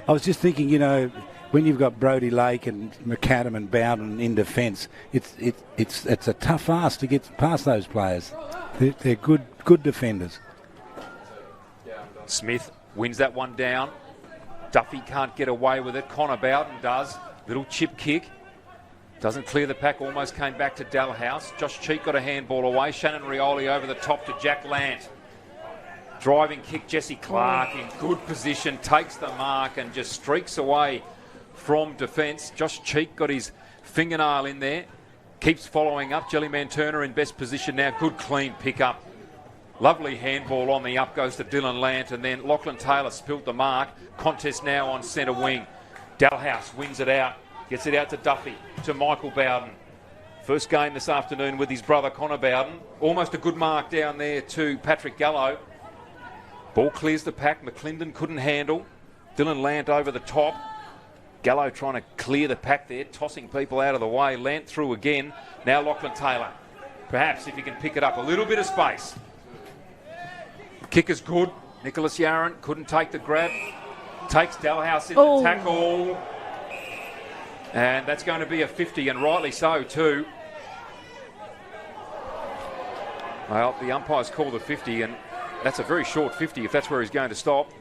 I was just thinking, when you've got Brodie Lake and McAdam and Bowden in defence, it's a tough ask to get past those players. They're good defenders. Smith wins that one down. Duffy can't get away with it. Connor Bowden does. Little chip kick. Doesn't clear the pack. Almost came back to Dalhouse. Josh Cheek got a handball away. Shannon Rioli over the top to Jack Lant. Driving kick. Jesse Clark in good position. Takes the mark and just streaks away from defence. Josh Cheek got his fingernail in there. Keeps following up. Jellyman Turner in best position now. Good clean pick up. Lovely handball on the up goes to Dylan Lant, and then Lachlan Taylor spilt the mark. Contest now on centre wing. Dalhouse wins it out. Gets it out to Duffy, to Michael Bowden. First game this afternoon with his brother Connor Bowden. Almost a good mark down there to Patrick Gallo. Ball clears the pack. McClendon couldn't handle. Dylan Lant over the top. Gallo trying to clear the pack there, tossing people out of the way. Lant through again. Now Lachlan Taylor. Perhaps if he can pick it up, a little bit of space. Kick is good. Nicholas Yaron couldn't take the grab. Takes Dalhouse in the tackle. And that's going to be a 50, and rightly so too. Well, the umpire's called a 50, and that's a very short 50 if that's where he's going to stop.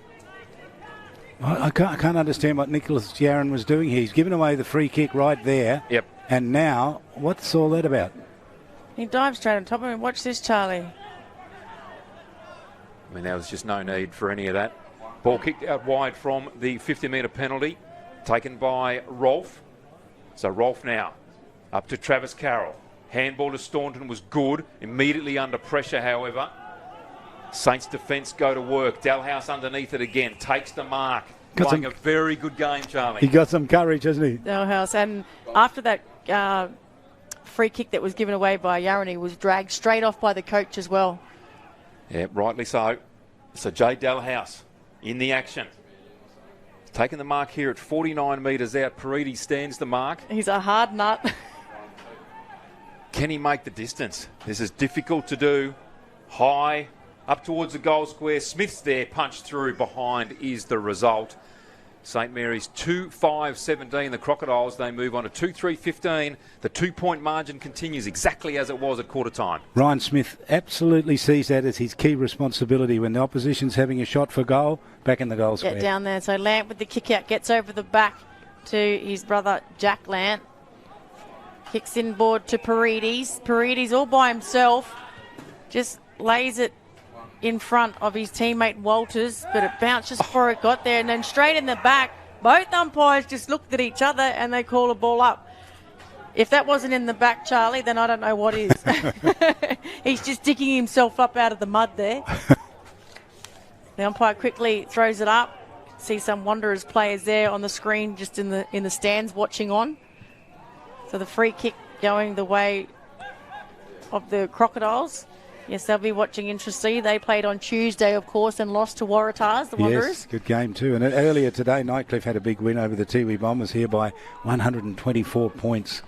I can't understand what Nicholas Yaron was doing here. He's given away the free kick right there. Yep. And now, what's all that about? He dives straight on top of him. Watch this, Charlie. I mean, there was just no need for any of that. Ball kicked out wide from the 50-metre penalty, taken by Rolfe. So Rolfe now up to Travis Carroll. Handball to Staunton was good. Immediately under pressure, however. Saints defence go to work. Dalhouse underneath it again. Takes the mark. Playing a very good game, Charlie. He got some courage, hasn't he? Dalhouse. And after that free kick that was given away by Yaron, he was dragged straight off by the coach as well. Yeah, rightly so. So Jay Dalhouse in the action. Taking the mark here at 49 metres out. Paridi stands the mark. He's a hard nut. Can he make the distance? This is difficult to do. High, up towards the goal square. Smith's there, punched through. Behind is the result. St Mary's 2-5-17. The Crocodiles, they move on to 2-3-15. The 2-point margin continues exactly as it was at quarter time. Ryan Smith absolutely sees that as his key responsibility when the opposition's having a shot for goal, back in the goal square. Get down there. So Lant with the kick out gets over the back to his brother Jack Lant. Kicks inboard to Paredes. Paredes all by himself. Just lays it in front of his teammate Walters, but it bounced just before it got there, and then straight in the back. Both umpires just looked at each other and they call a ball up. If that wasn't in the back, Charlie, then I don't know what is. He's just digging himself up out of the mud there. The umpire quickly throws it up. See some Wanderers players there on the screen, just in the stands watching on. So the free kick going the way of the Crocodiles. Yes, they'll be watching interestingly. They played on Tuesday, of course, and lost to Waratahs, the Wanderers. Yes, good game too. And earlier today, Nightcliff had a big win over the Tiwi Bombers here by 124 points.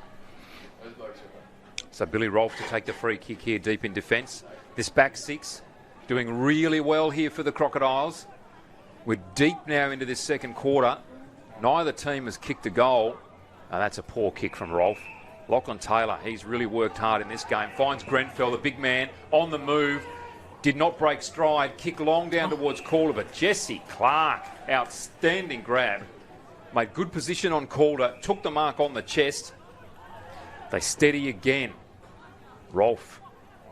So Billy Rolfe to take the free kick here deep in defence. This back six doing really well here for the Crocodiles. We're deep now into this second quarter. Neither team has kicked a goal. Oh, that's a poor kick from Rolfe. Lachlan Taylor, he's really worked hard in this game. Finds Grenfell, the big man, on the move. Did not break stride. Kick long down towards Calder, but Jesse Clark, outstanding grab. Made good position on Calder. Took the mark on the chest. They steady again. Rolfe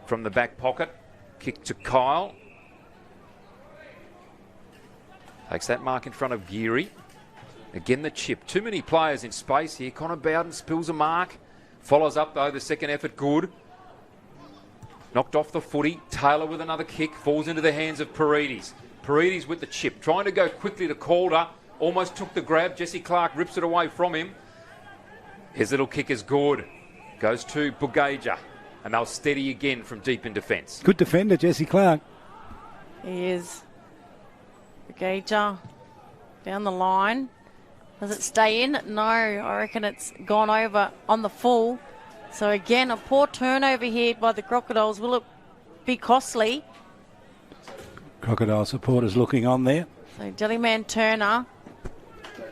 from the back pocket. Kick to Kyle. Takes that mark in front of Geary. Again the chip. Too many players in space here. Connor Bowden spills a mark. Follows up though, the second effort good. Knocked off the footy. Taylor with another kick. Falls into the hands of Paredes. Paredes with the chip. Trying to go quickly to Calder. Almost took the grab. Jesse Clark rips it away from him. His little kick is good. Goes to Bugaja. And they'll steady again from deep in defence. Good defender, Jesse Clark. He is. Bugaja down the line. Does it stay in? No, I reckon it's gone over on the full. So again, a poor turnover here by the Crocodiles. Will it be costly? Crocodile supporters looking on there. So Jellyman Turner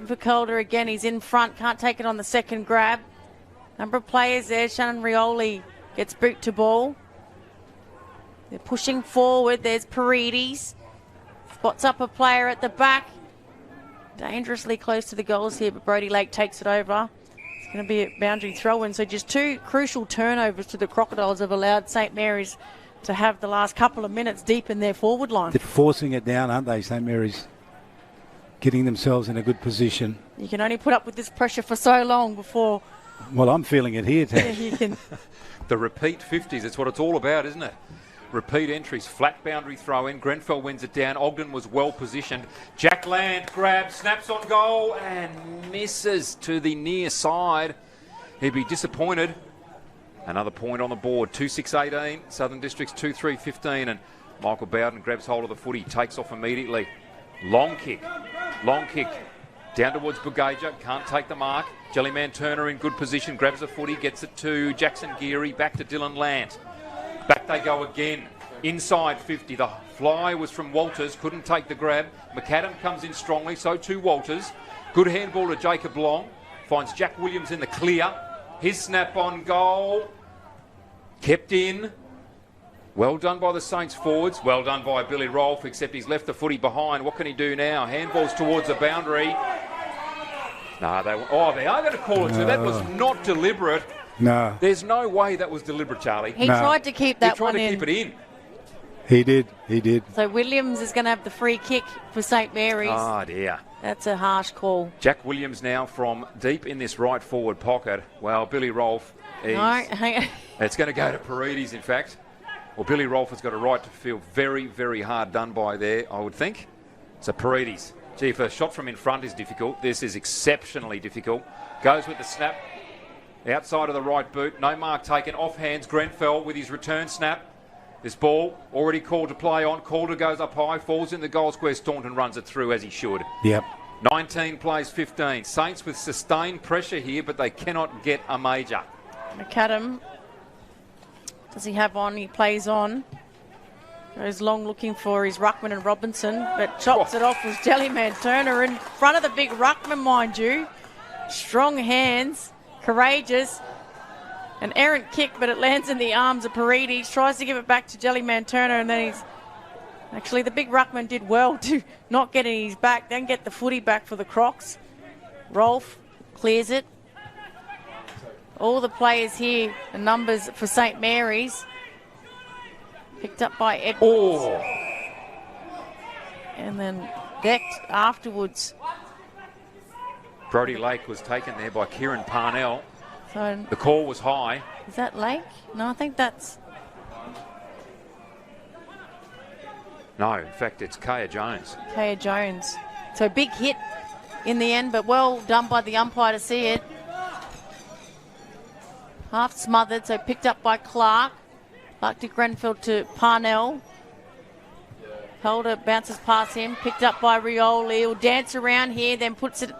Vicolda again, he's in front, can't take it on the second grab. Number of players there. Shannon Rioli gets boot to ball. They're pushing forward. There's Paredes. Spots up a player at the back. Dangerously close to the goals here, but Brody Lake takes it over. It's going to be a boundary throw-in. So just two crucial turnovers to the Crocodiles have allowed St Mary's to have the last couple of minutes deep in their forward line. They're forcing it down, aren't they, St Mary's? Getting themselves in a good position. You can only put up with this pressure for so long before... Well, I'm feeling it here, Tash. You can... The repeat 50s, it's what it's all about, isn't it? Repeat entries, flat boundary throw in. Grenfell wins it down. Ogden was well positioned. Jack Land grabs, snaps on goal and misses to the near side. He'd be disappointed. Another point on the board. 2-6-18. Southern Districts 2-3-15. And Michael Bowden grabs hold of the footy, takes off immediately. Long kick. Long kick. Down towards Bugaja. Can't take the mark. Jellyman Turner in good position. Grabs the footy. Gets it to Jackson Geary. Back to Dylan Lant. Back they go again. Inside 50. The fly was from Walters. Couldn't take the grab. McAdam comes in strongly. So too Walters. Good handball to Jacob Long. Finds Jack Williams in the clear. His snap on goal. Kept in. Well done by the Saints forwards. Well done by Billy Rolfe, except he's left the footy behind. What can he do now? Handballs towards the boundary. No, they are going to call it too. That was not deliberate. No. There's no way that was deliberate, Charlie. He tried to keep that one in. He tried to keep it in. He did. So Williams is going to have the free kick for St Mary's. Oh, dear. That's a harsh call. Jack Williams now from deep in this right forward pocket. Well, Billy Rolfe, No, hang on. it's going to go to Paredes, in fact. Well, Billy Rolfe has got a right to feel very, very hard done by there, I would think. So Paredes. Gee, if a shot from in front is difficult, this is exceptionally difficult. Goes with the snap. Outside of the right boot. No mark taken. Off hands. Grenfell with his return snap. This ball already called to play on. Calder goes up high. Falls in the goal square. Staunton runs it through as he should. Yep. 19 plays 15. Saints with sustained pressure here, but they cannot get a major. McAdam, does he have on? He plays on. Goes long looking for his ruckman and Robinson, but chops it off with Jellyman Turner in front of the big ruckman, mind you. Strong hands, courageous. An errant kick, but it lands in the arms of Paredes. Tries to give it back to Jellyman Turner, and then he's... Actually, the big ruckman did well to not get in his back, then get the footy back for the Crocs. Rolfe clears it. All the players here, the numbers for St Mary's. Picked up by Edwards. Oh. And then decked afterwards. Brody Lake was taken there by Kieran Parnell. So The call was high. is that Lake? No, I think that's... No, in fact, it's Kaya Jones. Kaya Jones. So big hit in the end, but well done by the umpire to see it. Half smothered, so picked up by Clark. Clark to Grenfell to Parnell. Holder bounces past him, picked up by Rioli. He'll dance around here, then puts it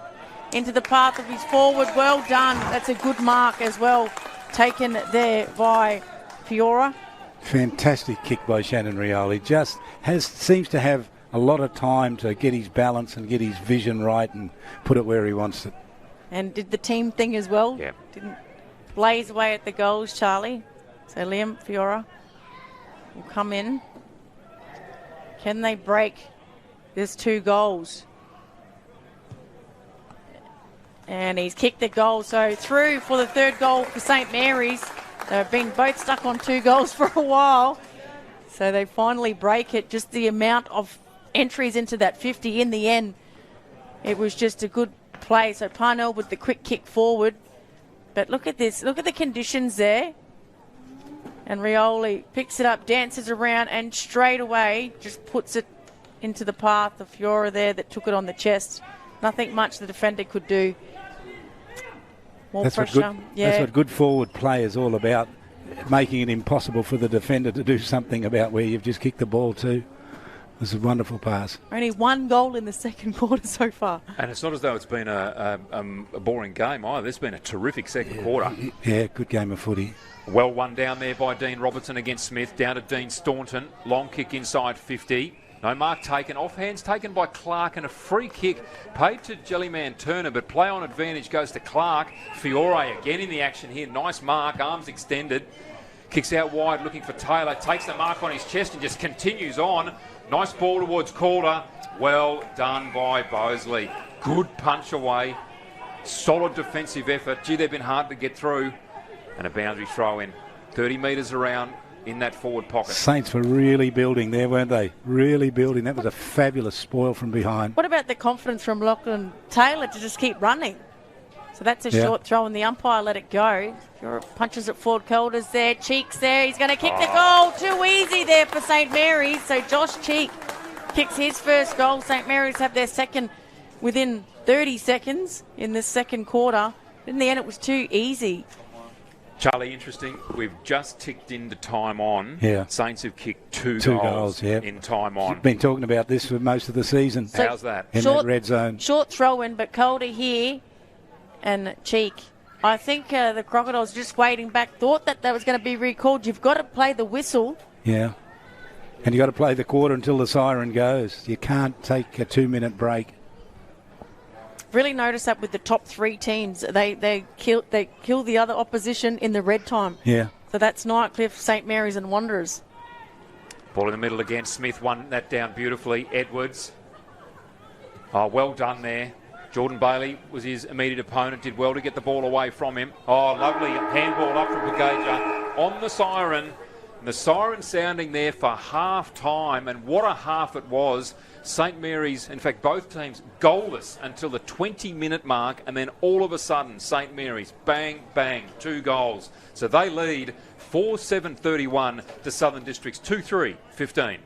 into the path of his forward. Well done. That's a good mark as well, taken there by Fiora. Fantastic kick by Shannon Rioli. Just seems to have a lot of time to get his balance and get his vision right and put it where he wants it. And did the team thing as well. Yeah. Didn't blaze away at the goals, Charlie. So Liam Fiora will come in. Can they break? There's 2 goals. And he's kicked the goal. So through for the 3rd goal for St Mary's. They've been both stuck on 2 goals for a while. So they finally break it. Just the amount of entries into that 50 in the end. It was just a good play. So Parnell with the quick kick forward. But look at this. Look at the conditions there. And Rioli picks it up, dances around, and straight away just puts it into the path of Fiora there that took it on the chest. Nothing much the defender could do. More pressure. That's what good forward play is all about, making it impossible for the defender to do something about where you've just kicked the ball to. This is a wonderful pass. Only 1 goal in the 2nd quarter so far. And it's not as though it's been a boring game either. There's been a terrific 2nd quarter. Yeah, good game of footy. Well won down there by Dean Robertson against Smith. Down to Dean Staunton. Long kick inside 50. No mark taken. Offhands taken by Clark and a free kick paid to Jellyman Turner, but play on advantage goes to Clark. Fiore again in the action here. Nice mark, arms extended. Kicks out wide looking for Taylor. Takes the mark on his chest and just continues on. Nice ball towards Calder. Well done by Bosley. Good punch away. Solid defensive effort. Gee, they've been hard to get through. And a boundary throw in. 30 metres around in that forward pocket. Saints were really building there, weren't they? Really building. That was a fabulous spoil from behind. What about the confidence from Lachlan Taylor to just keep running? So that's a short throw and the umpire let it go. Punches at forward. Calder's there. Cheek's there. He's going to kick the goal. Too easy there for St Mary's. So Josh Cheek kicks his first goal. St Mary's have their second within 30 seconds in this second quarter. In the end, it was too easy. Charlie, interesting. We've just ticked into time on. Yeah. Saints have kicked two goals in time on. We've been talking about this for most of the season. So how's that? In that red zone. Short throw in, but Calder here and Cheek. I think the Crocodiles just waiting back, thought that was going to be recalled. You've got to play the whistle. Yeah. And you've got to play the quarter until the siren goes. You can't take a 2-minute break. Really noticed that with the top three teams. They kill the other opposition in the red time. Yeah. So that's Nightcliff, St Mary's and Wanderers. Ball in the middle again. Smith won that down beautifully. Edwards. Oh, well done there. Jordan Bailey was his immediate opponent. Did well to get the ball away from him. Oh, lovely handball up from Pagaja on the siren. And the siren sounding there for half time. And what a half it was. St Mary's, in fact, both teams goalless until the 20-minute mark, and then all of a sudden, St Mary's, bang, bang, 2 goals. So they lead 4-7-31 to Southern Districts 2-3-15.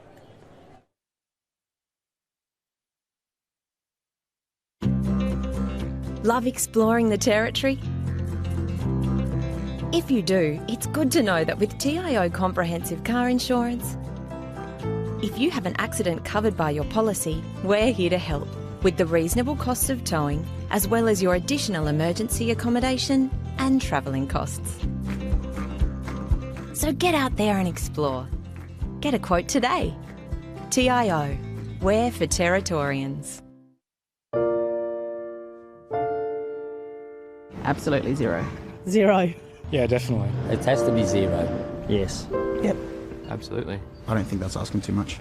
Love exploring the territory? If you do, it's good to know that with TIO Comprehensive Car Insurance, if you have an accident covered by your policy, we're here to help with the reasonable costs of towing, as well as your additional emergency accommodation and travelling costs. So get out there and explore. Get a quote today. TIO, we're for Territorians. Absolutely zero. Zero. Yeah, definitely. It has to be zero. Yes. Yep. Absolutely. I don't think that's asking too much.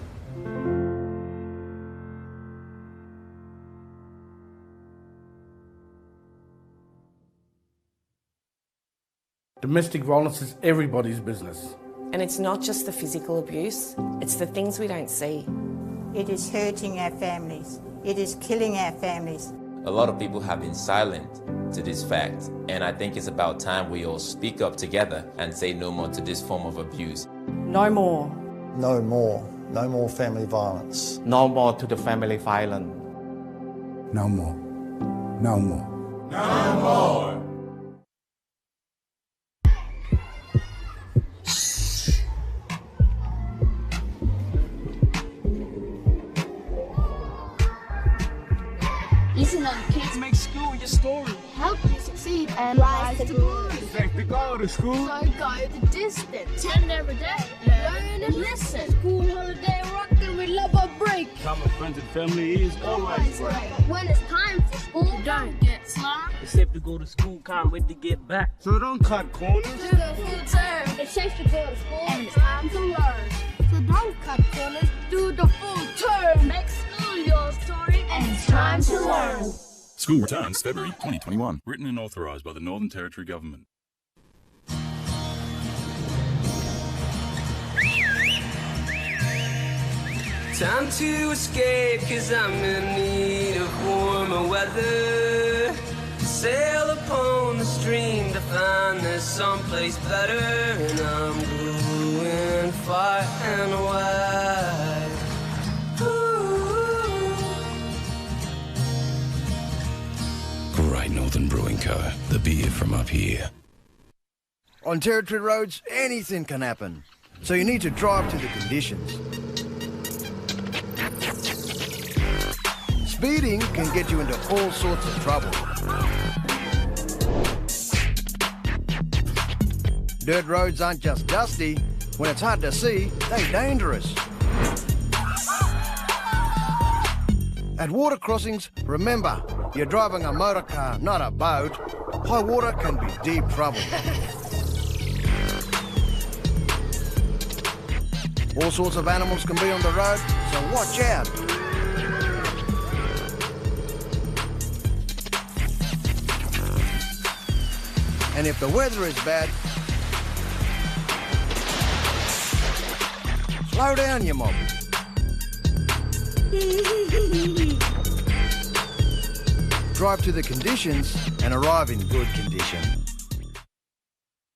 Domestic violence is everybody's business. And it's not just the physical abuse, it's the things we don't see. It is hurting our families. It is killing our families. A lot of people have been silent to this fact, and I think it's about time we all speak up together and say no more to this form of abuse. No more. No more. No more family violence. No more to the family violence. No more. No more. No more. Listen up, kids. Make school your story. Help you succeed and rise to glory. Safe to go to school. So go the distance. Attend every day. Learn and listen. School holiday rockin' with love or break. Common friends and family is always right. When it's time for school, don't get slack. It's safe to go to school, can't wait to get back. So don't cut corners. Do the full term. It's safe to go to school and it's time to learn. So don't cut corners. Do the full term. Make school your story and it's time to learn. School returns February 2021. Written and authorised by the Northern Territory Government. Time to escape, cause I'm in need of warmer weather. Sail upon the stream to find there's someplace better. And I'm going far and wide. Great Northern Brewing Co. The beer from up here. On Territory roads, anything can happen. So you need to drive to the conditions. Speeding can get you into all sorts of trouble. Dirt roads aren't just dusty. When it's hard to see, they're dangerous. At water crossings, remember, you're driving a motor car, not a boat. High water can be deep trouble. All sorts of animals can be on the road, so watch out. And if the weather is bad, slow down, you mob. Drive to the conditions and arrive in good condition.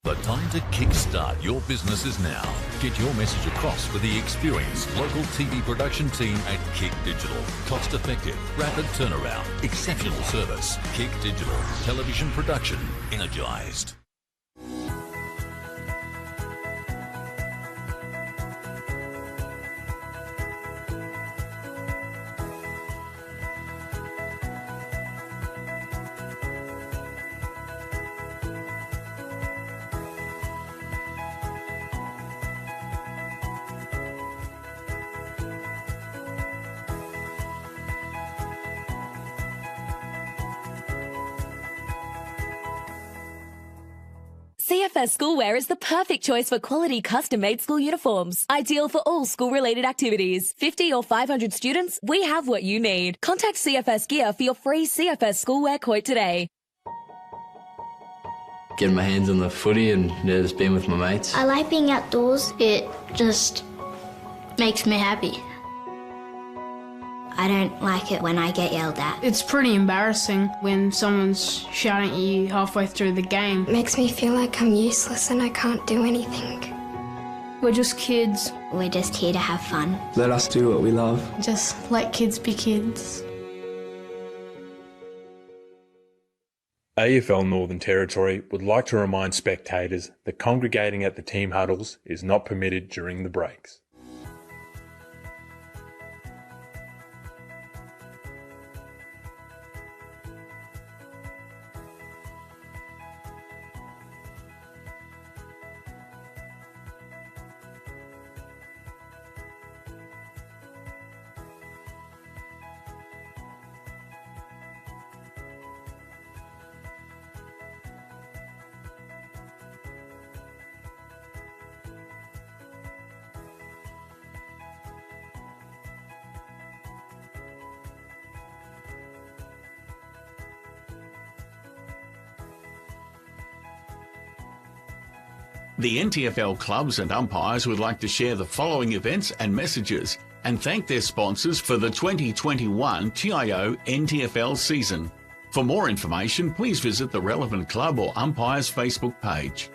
The time to kickstart your business is now. Get your message across with the experienced local TV production team at Kick Digital. Cost effective, rapid turnaround, exceptional service. Kick Digital. Television production energised. CFS Schoolwear is the perfect choice for quality custom-made school uniforms. Ideal for all school-related activities. 50 or 500 students, we have what you need. Contact CFS Gear for your free CFS Schoolwear quote today. Getting my hands on the footy and just being with my mates. I like being outdoors. It just makes me happy. I don't like it when I get yelled at. It's pretty embarrassing when someone's shouting at you halfway through the game. It makes me feel like I'm useless and I can't do anything. We're just kids. We're just here to have fun. Let us do what we love. Just let kids be kids. AFL Northern Territory would like to remind spectators that congregating at the team huddles is not permitted during the breaks. The NTFL clubs and umpires would like to share the following events and messages and thank their sponsors for the 2021 TIO NTFL season. For more information, please visit the relevant club or umpire's Facebook page.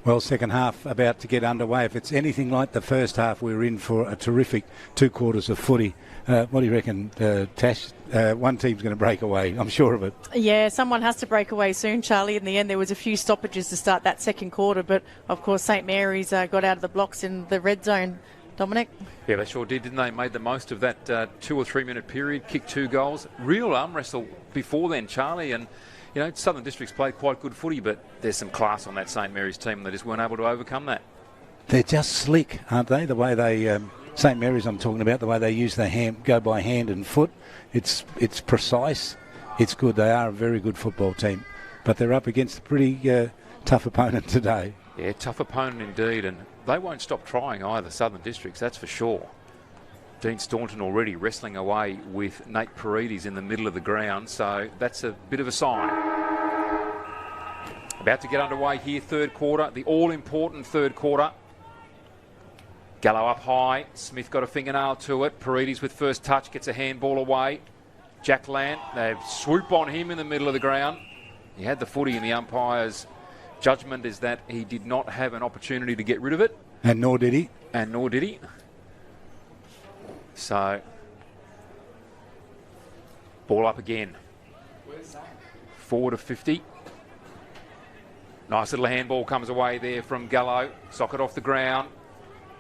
Well, second half about to get underway. If it's anything like the first half, we're in for a terrific 2 quarters of footy. What do you reckon, Tash? One team's going to break away. I'm sure of it. Yeah, someone has to break away soon, Charlie. In the end, there was a few stoppages to start that second quarter, but of course St Mary's got out of the blocks in the red zone. Dominic? Yeah, they sure did, didn't they? Made the most of that 2 or 3 minute period, kicked 2 goals. Real arm wrestle before then, Charlie, and you know, Southern Districts played quite good footy, but there's some class on that St Mary's team. They just weren't able to overcome that. They're just slick, aren't they? The way they, St Mary's I'm talking about, the way they use their hand, go by hand and foot. It's precise. It's good. They are a very good football team, but they're up against a pretty tough opponent today. Yeah, tough opponent indeed, and they won't stop trying either, Southern Districts, that's for sure. Dean Staunton already wrestling away with Nate Paredes in the middle of the ground, so that's a bit of a sign. About to get underway here, third quarter, the all-important third quarter. Gallo up high, Smith got a fingernail to it, Paredes with first touch, gets a handball away. Jack Lant, they swoop on him in the middle of the ground. He had the footy, and the umpire's judgment is that he did not have an opportunity to get rid of it. And nor did he. And nor did he. So, ball up again. Forward of 50. Nice little handball comes away there from Gallo. Socket off the ground.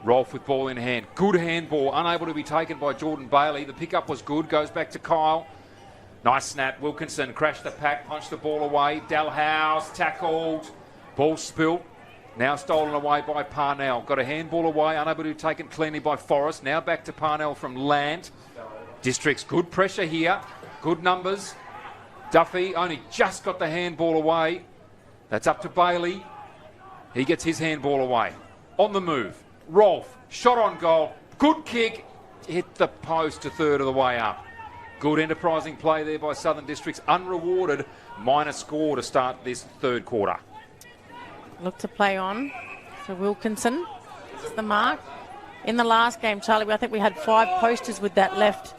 Rolf with ball in hand. Good handball, unable to be taken by Jordan Bailey. The pickup was good, goes back to Kyle. Nice snap. Wilkinson crashed the pack, punched the ball away. Dalhouse tackled. Ball spilt. Now stolen away by Parnell. Got a handball away, unable to be taken cleanly by Forrest. Now back to Parnell from Lant. Districts, good pressure here. Good numbers. Duffy only just got the handball away. That's up to Bailey. He gets his handball away. On the move. Rolf, shot on goal. Good kick. Hit the post a third of the way up. Good enterprising play there by Southern Districts. Unrewarded. Minor score to start this third quarter. Look to play on for Wilkinson. That's the mark. In the last game, Charlie, I think we had 5 posters with that left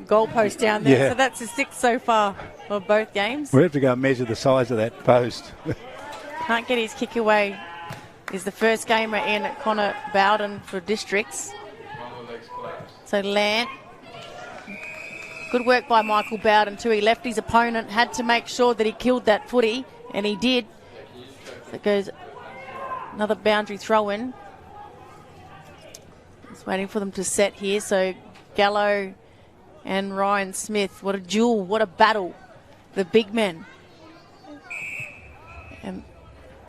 goal post down there. Yeah. So that's a 6 so far of both games. We have to go and measure the size of that post. Can't get his kick away. Is the first gamer in at Connor Bowden for Districts. So Lant. Good work by Michael Bowden too. He left his opponent, had to make sure that he killed that footy, and he did. So it goes another boundary throw in. Just waiting for them to set here. So Gallo and Ryan Smith. What a duel, what a battle. The big men. And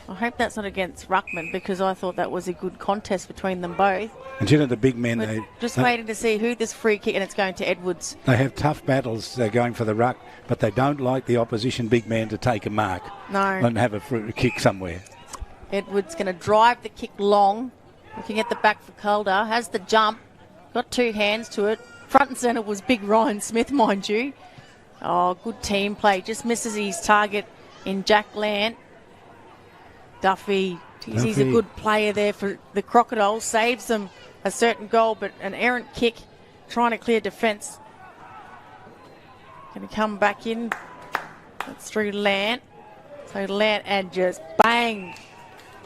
I hope that's not against Ruckman, because I thought that was a good contest between them both. And you know, the big men, We're just waiting to see who this free kick, and it's going to Edwards. They have tough battles. They're going for the ruck, but they don't like the opposition big man to take a mark. No. And have a kick somewhere. Edwards going to drive the kick long. Looking at the back for Calder. Has the jump. Got 2 hands to it. Front and centre was big Ryan Smith, mind you. Oh, good team play. Just misses his target in Jack Lant. Duffy. He's a good player there for the Crocodiles. Saves them a certain goal, but an errant kick trying to clear defence. Going to come back in. That's through Lant. So Lant, and just bang.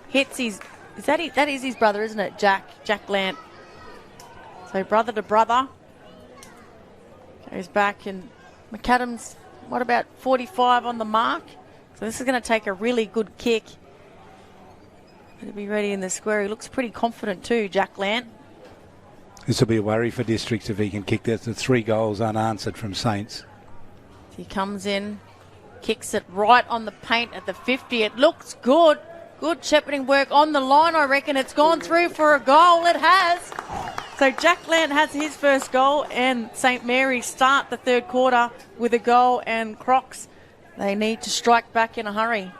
Hits his... that is his brother, isn't it? Jack Lant. So brother to brother. Goes back, and McAdams, what about 45 on the mark? So this is going to take a really good kick. He'll be ready in the square. He looks pretty confident too, Jack Lant. This will be a worry for Districts if he can kick that. The 3 goals unanswered from Saints. He comes in, kicks it right on the paint at the 50. It looks good. Good shepherding work on the line, I reckon. It's gone through for a goal. It has. So Jack Lant has his first goal, and St Mary's start the third quarter with a goal, and Crocs, they need to strike back in a hurry.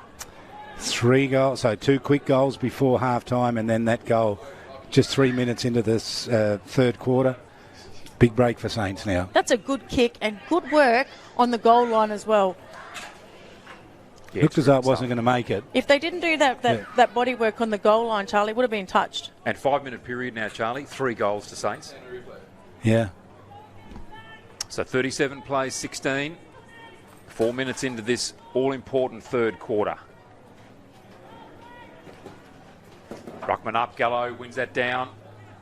3 goals, so 2 quick goals before half-time, and then that goal just 3 minutes into this third quarter. Big break for Saints now. That's a good kick and good work on the goal line as well. Yeah, looked as though it wasn't going to make it. If they didn't do that body work on the goal line, Charlie, would have been touched. And 5 minute period now, Charlie. 3 goals to Saints. Yeah. So 37 plays 16. 4 minutes into this all-important third quarter. Ruckman up, Gallo wins that down.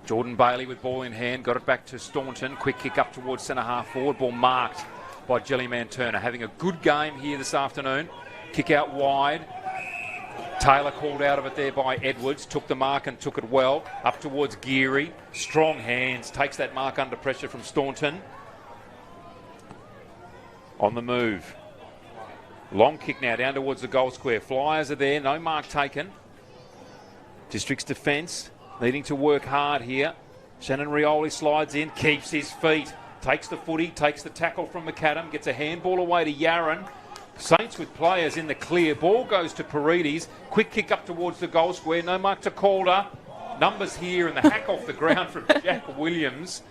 Jordan Bailey with ball in hand, got it back to Staunton. Quick kick up towards centre half forward. Ball marked by Jellyman Turner. Having a good game here this afternoon. Kick out wide. Taylor called out of it there by Edwards. Took the mark and took it well. Up towards Geary. Strong hands. Takes that mark under pressure from Staunton. On the move. Long kick now down towards the goal square. Flyers are there. No mark taken. District's defence needing to work hard here. Shannon Rioli slides in, keeps his feet, takes the footy, takes the tackle from McAdam, gets a handball away to Yaron. Saints with players in the clear. Ball goes to Paredes. Quick kick up towards the goal square. No mark to Calder. Numbers here and the hack off the ground from Jack Williams.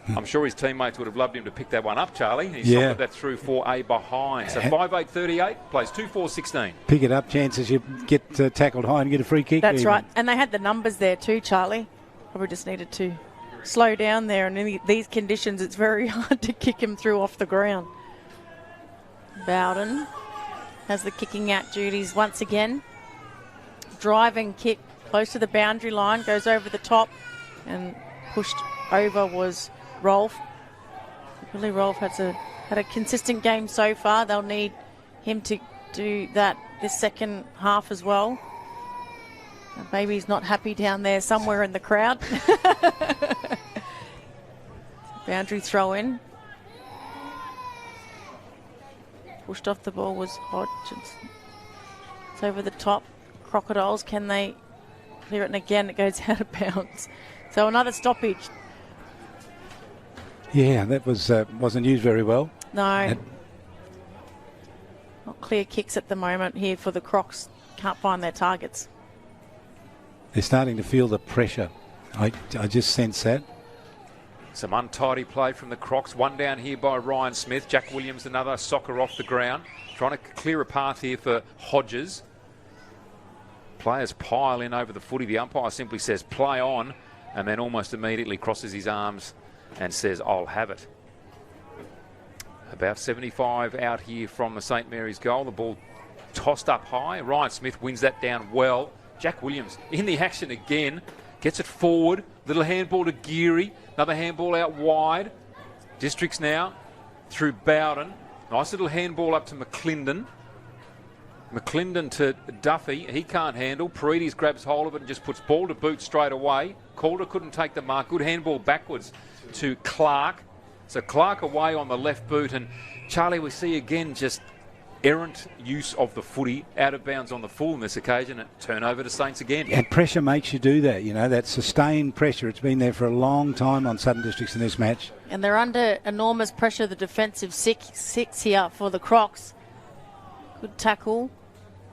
I'm sure his teammates would have loved him to pick that one up, Charlie. He socketed that through for a behind. So 5-8-38, plays 2-4-16. Pick it up, chances you get tackled high and get a free kick. That's right. And they had the numbers there too, Charlie. Probably just needed to slow down there. And in these conditions, it's very hard to kick him through off the ground. Bowden has the kicking out duties once again. Driving kick close to the boundary line, goes over the top and pushed over was Rolfe. Billy Rolfe had a consistent game so far. They'll need him to do that this second half as well. And baby's not happy down there somewhere in the crowd. Boundary throw in. Pushed off the ball was Hodge. It's over the top. Crocodiles, can they clear it? And again, it goes out of bounds. So another stoppage. Yeah, that wasn't used very well. No. Not clear kicks at the moment here for the Crocs. Can't find their targets. They're starting to feel the pressure. I just sense that. Some untidy play from the Crocs. One down here by Ryan Smith. Jack Williams, another soccer off the ground. Trying to clear a path here for Hodges. Players pile in over the footy. The umpire simply says, play on, and then almost immediately crosses his arms and says, I'll have it. About 75 out here from the St Mary's goal. The ball tossed up high. Ryan Smith wins that down well. Jack Williams in the action again. Gets it forward. Little handball to Geary. Another handball out wide. Districts now through Bowden. Nice little handball up to McClendon. McClendon to Duffy. He can't handle. Paredes grabs hold of it and just puts ball to boot straight away. Calder couldn't take the mark. Good handball backwards to Clark. So Clark away on the left boot. And Charlie, we see again just errant use of the footy out of bounds on the full on this occasion. And turnover to Saints again. And pressure makes you do that, you know, that sustained pressure. It's been there for a long time on Southern Districts in this match. And they're under enormous pressure, the defensive six here for the Crocs. Good tackle.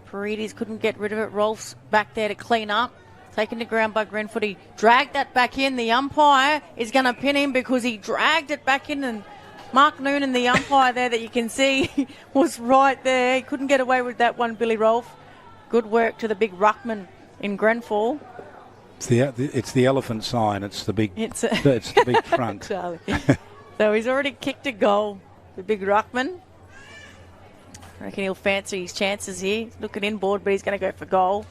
Paredes couldn't get rid of it. Rolfe's back there to clean up. Taken to ground by Grenford. He dragged that back in. The umpire is going to pin him because he dragged it back in, and Mark Noonan, the umpire there that you can see, was right there. He couldn't get away with that one, Billy Rolfe. Good work to the big ruckman in Grenfell. It's the elephant sign. It's the big. It's the big front. Charlie. So he's already kicked a goal. The big ruckman. I reckon he'll fancy his chances here. He's looking inboard, but he's going to go for goal.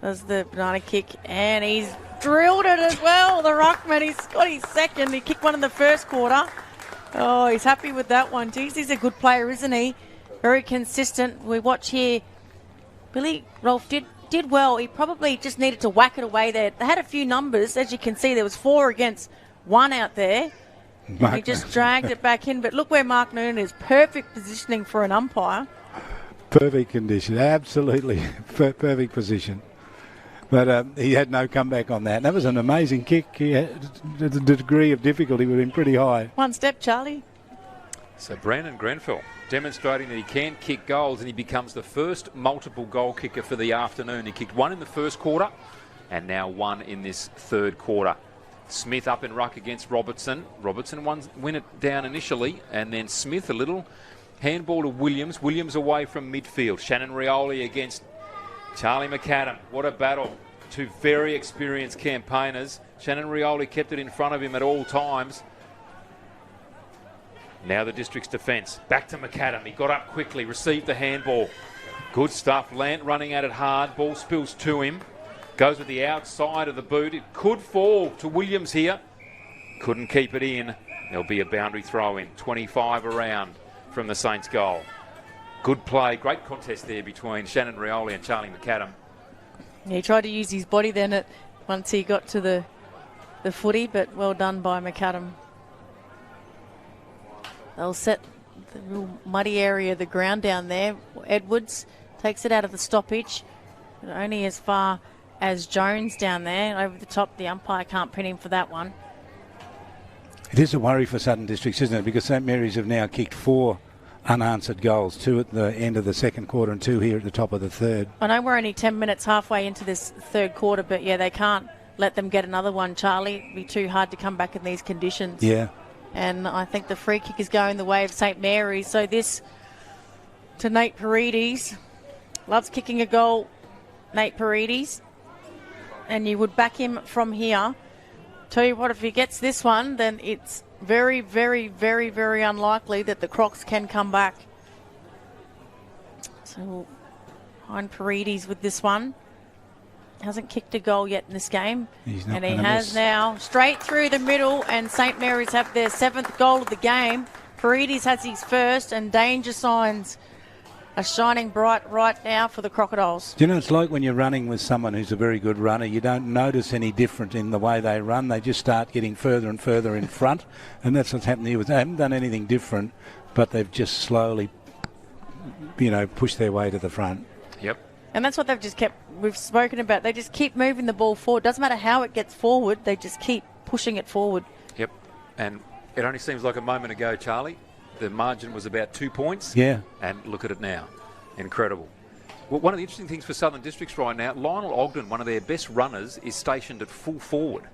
Does the banana kick, and he's drilled it as well. The ruckman, he's got his second. He kicked one in the first quarter. Oh, he's happy with that one. Geez, he's a good player, isn't he? Very consistent. We watch here. Billy Rolfe did well. He probably just needed to whack it away there. They had a few numbers. As you can see, there was 4 against 1 out there. He just dragged it back in. But look where Mark Noonan is. Perfect positioning for an umpire. Perfect condition. Absolutely. Perfect position. But he had no comeback on that. That was an amazing kick. He had, the degree of difficulty would have been pretty high. One step, Charlie. So Brandon Grenfell demonstrating that he can kick goals, and he becomes the first multiple goal kicker for the afternoon. He kicked 1 in the first quarter and now 1 in this third quarter. Smith up in ruck against Robertson. Robertson win it down initially, and then Smith a little handball to Williams. Williams away from midfield. Shannon Rioli against Charlie McAdam. What a battle. 2 very experienced campaigners. Shannon Rioli kept it in front of him at all times. Now the District's defence. Back to McAdam. He got up quickly, received the handball. Good stuff. Lant running at it hard. Ball spills to him. Goes with the outside of the boot. It could fall to Williams here. Couldn't keep it in. There'll be a boundary throw in. 25 around from the Saints goal. Good play. Great contest there between Shannon Rioli and Charlie McAdam. Yeah, he tried to use his body then once he got to the footy, but well done by McAdam. They'll set the real muddy area of the ground down there. Edwards takes it out of the stoppage, but only as far as Jones down there. Over the top, the umpire can't pin him for that one. It is a worry for Southern Districts, isn't it? Because St Mary's have now kicked 4 unanswered goals, 2 at the end of the second quarter and 2 here at the top of the third. I know we're only 10 minutes halfway into this third quarter, but yeah, they can't let them get another one, Charlie. It'd be too hard to come back in these conditions. Yeah. And I think the free kick is going the way of St Mary's. So this to Nate Paredes. Loves kicking a goal, Nate Paredes. And you would back him from here. Tell you what, if he gets this one, then it's very, very, very, very unlikely that the Crocs can come back. So we'll find Paredes with this one. Hasn't kicked a goal yet in this game. And he has now straight through the middle, and St Mary's have their 7th goal of the game. Paredes has his first, and danger signs are shining bright right now for the Crocodiles. Do you know, it's like when you're running with someone who's a very good runner, you don't notice any different in the way they run. They just start getting further and further in front, and that's what's happened here. They haven't done anything different, but they've just slowly, pushed their way to the front. Yep. And that's what we've spoken about. They just keep moving the ball forward. Doesn't matter how it gets forward, they just keep pushing it forward. Yep. And it only seems like a moment ago, Charlie, the margin was about 2 points. Yeah. And look at it now. Incredible. Well, one of the interesting things for Southern Districts right now, Lionel Ogden, one of their best runners, is stationed at full forward.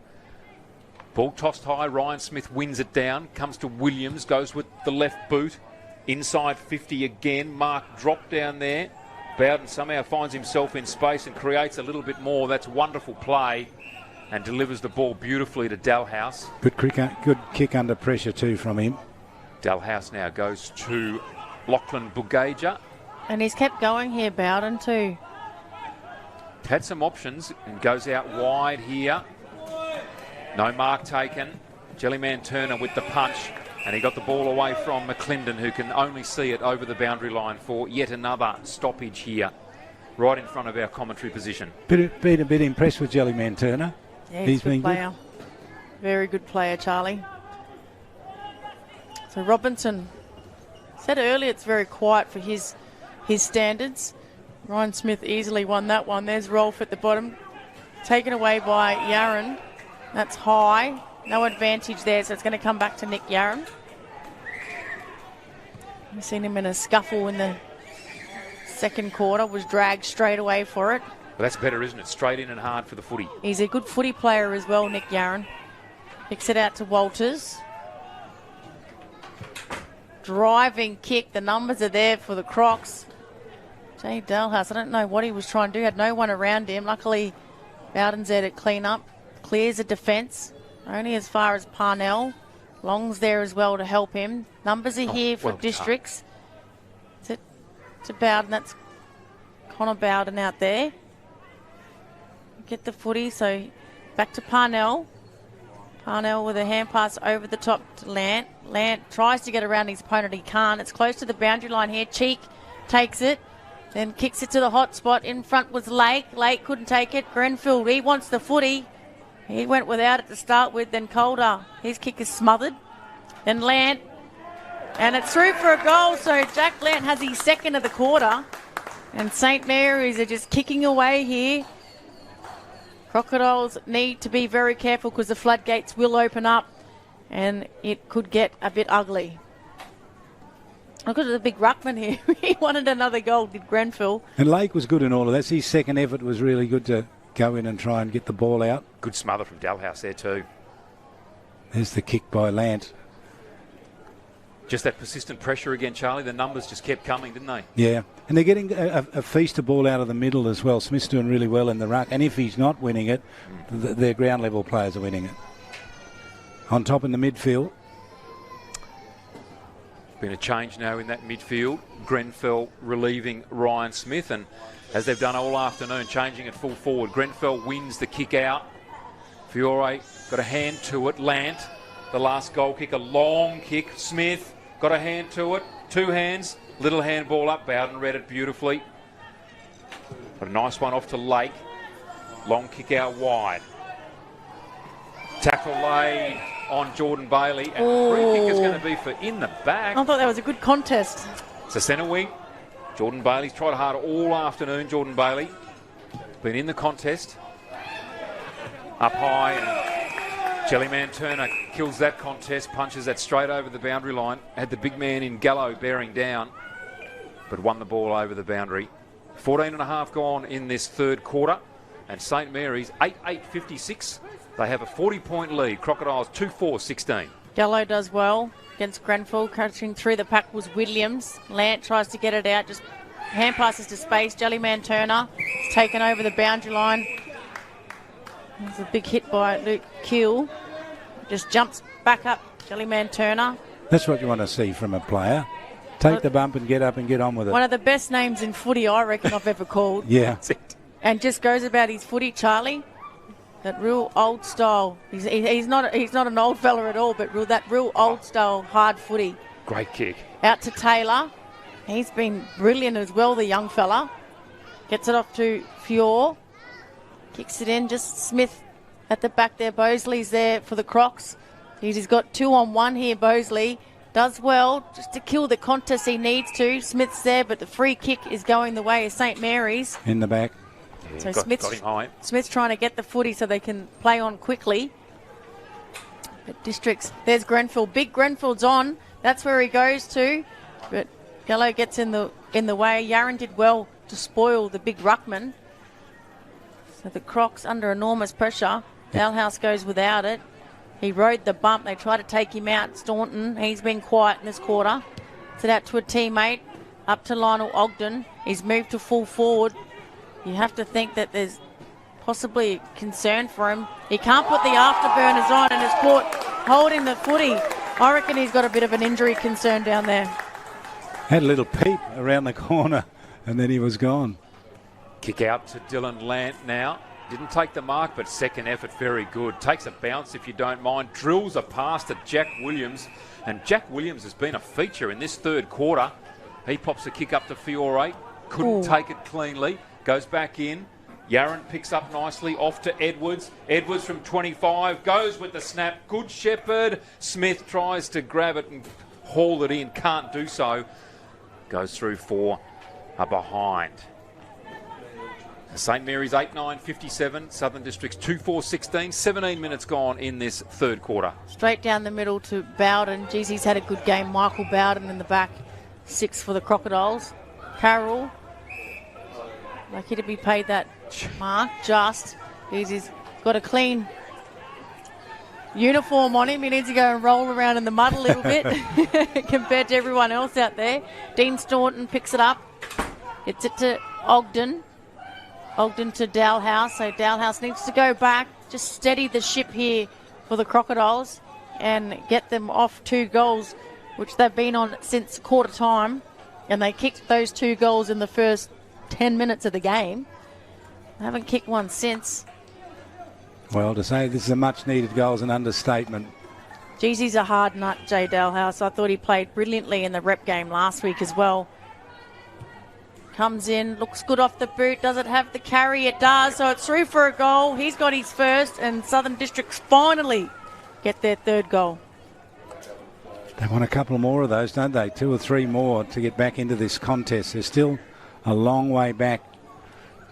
Ball tossed high. Ryan Smith wins it down. Comes to Williams. Goes with the left boot. Inside 50 again. Mark dropped down there. Bowden somehow finds himself in space and creates a little bit more. That's wonderful play and delivers the ball beautifully to Dalhouse. Good kick under pressure too from him. Dalhouse now goes to Lachlan Bugaja. And he's kept going here, Bowden too. Had some options and goes out wide here. No mark taken. Jellyman Turner with the punch. And he got the ball away from McClendon, who can only see it over the boundary line for yet another stoppage here, right in front of our commentary position. Been a bit impressed with Jellyman Turner. Yeah, he's been good player. Very good player, Charlie. So Robinson said earlier it's very quiet for his standards. Ryan Smith easily won that one. There's Rolf at the bottom, taken away by Yaron. That's high. No advantage there, so it's going to come back to Nick Yaron. We've seen him in a scuffle in the second quarter, was dragged straight away for it. Well, that's better, isn't it? Straight in and hard for the footy. He's a good footy player as well, Nick Yaron. Kicks it out to Walters. Driving kick. The numbers are there for the Crocs. Jay Dalhouse, I don't know what he was trying to do. Had no one around him. Luckily, Bowden's there to clean up. Clears the defence. Only as far as Parnell. Long's there as well to help him. Numbers are here for Districts. To Bowden. That's Connor Bowden out there. Get the footy. So back to Parnell. Parnell with a hand pass over the top to Lant. Lant tries to get around his opponent. He can't. It's close to the boundary line here. Cheek takes it. Then kicks it to the hot spot. In front was Lake. Lake couldn't take it. Grenfell, he wants the footy. He went without it to start with. Then Calder, his kick is smothered. Then Lant. And it's through for a goal. So Jack Lant has his second of the quarter. And St Mary's are just kicking away here. Crocodiles need to be very careful because the floodgates will open up and it could get a bit ugly. Look at the big ruckman here. He wanted another goal, did Grenfell. And Lake was good in all of that. His second effort was really good to go in and try and get the ball out. Good smother from Dalhouse there too. There's the kick by Lant. Just that persistent pressure again, Charlie. The numbers just kept coming, didn't they? Yeah. And they're getting a feaster ball out of the middle as well. Smith's doing really well in the ruck. And if he's not winning it, their ground level players are winning it. On top in the midfield. Been a change now in that midfield. Grenfell relieving Ryan Smith. And as they've done all afternoon, changing it full forward. Grenfell wins the kick out. Fiore got a hand to it. Lant, the last goal kick, a long kick. Smith got a hand to it. 2 hands. Little handball up. Bowden read it beautifully. But a nice one off to Lake. Long kick out wide. Tackle laid on Jordan Bailey. And the free kick is going to be for in the back. I thought that was a good contest. It's a centre wing. Jordan Bailey's tried hard all afternoon. Jordan Bailey been in the contest. Up high, and Jellyman Turner kills that contest, punches that straight over the boundary line. Had the big man in Gallo bearing down, but won the ball over the boundary. 14 and a half gone in this third quarter, and St Mary's 8-8-56. They have a 40-point lead. Crocodiles 2-4-16. Gallo does well against Grenfell. Catching through the pack was Williams. Lant tries to get it out, just hand passes to space. Jellyman Turner is taken over the boundary line. There's a big hit by Luke Keel. Just jumps back up, Jellyman Turner. That's what you want to see from a player. Take the bump and get up and get on with it. One of the best names in footy I reckon I've ever called. Yeah. And just goes about his footy, Charlie. That real old style. He's not an old fella at all, but that real old style hard footy. Great kick. Out to Taylor. He's been brilliant as well, the young fella. Gets it off to Fiore. Kicks it in, just Smith at the back there. Bosley's there for the Crocs. He's got 2-on-1 here, Bosley. Does well just to kill the contest he needs to. Smith's there, but the free kick is going the way of St Mary's. In the back. Yeah, so got him high. Smith's trying to get the footy so they can play on quickly. But Districts, there's Grenfell. Big Grenfell's on. That's where he goes to. But Gallo gets in the way. Yaron did well to spoil the big ruckman. So the Crocs under enormous pressure. Dalhouse goes without it. He rode the bump. They try to take him out. Staunton, he's been quiet in this quarter. Set out to a teammate. Up to Lionel Ogden. He's moved to full forward. You have to think that there's possibly concern for him. He can't put the afterburners on and is caught holding the footy. I reckon he's got a bit of an injury concern down there. Had a little peep around the corner and then he was gone. Kick out to Dylan Lant now. Didn't take the mark, but second effort very good. Takes a bounce if you don't mind. Drills a pass to Jack Williams. And Jack Williams has been a feature in this third quarter. He pops a kick up to Fiore. Couldn't take it cleanly. Goes back in. Yaron picks up nicely. Off to Edwards. Edwards from 25. Goes with the snap. Good Shepherd. Smith tries to grab it and haul it in. Can't do so. Goes through 4 behind. St Mary's 8-9-57, Southern Districts 2-4-16, 17 minutes gone in this third quarter. Straight down the middle to Bowden. Geez, he's had a good game. Michael Bowden in the back, 6 for the Crocodiles. Carroll, lucky to be paid that mark, just. He's got a clean uniform on him. He needs to go and roll around in the mud a little bit compared to everyone else out there. Dean Staunton picks it up. Gets it to Ogden. Ogden to Dalhouse. So Dalhouse needs to go back, just steady the ship here for the Crocodiles and get them off 2 goals, which they've been on since quarter time. And they kicked those 2 goals in the first 10 minutes of the game. They haven't kicked one since. Well, to say this is a much-needed goal is an understatement. Geez, he's a hard nut, Jay Dalhouse. I thought he played brilliantly in the rep game last week as well. Comes in, looks good off the boot. Does it have the carry? It does. So it's through for a goal. He's got his first, and Southern Districts finally get their 3rd goal. They want a couple more of those, don't they? 2 or 3 more to get back into this contest. They're still a long way back.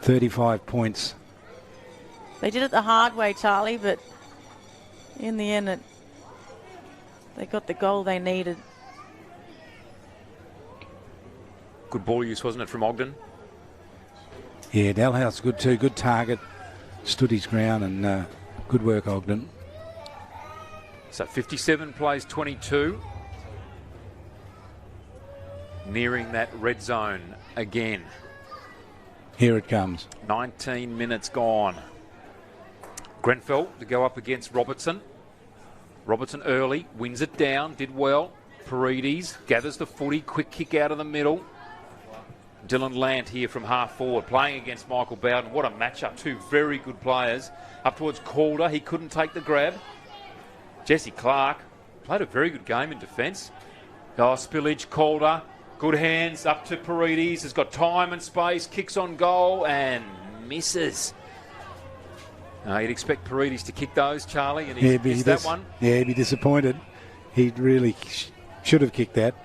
35 points. They did it the hard way, Charlie, but in the end, they got the goal they needed. Good ball use, wasn't it, from Ogden? Yeah, Dalhouse good too. Good target. Stood his ground and good work, Ogden. So 57 plays 22. Nearing that red zone again. Here it comes. 19 minutes gone. Grenfell to go up against Robertson. Robertson early, wins it down, did well. Paredes gathers the footy, quick kick out of the middle. Dylan Lant here from half forward, playing against Michael Bowden. What a matchup. Two very good players. Up towards Calder. He couldn't take the grab. Jesse Clark played a very good game in defence. Oh, spillage, Calder. Good hands up to Paredes. Has got time and space. Kicks on goal and misses. You'd expect Paredes to kick those, Charlie, and he's missed that one. Yeah, he'd be disappointed. He really should have kicked that.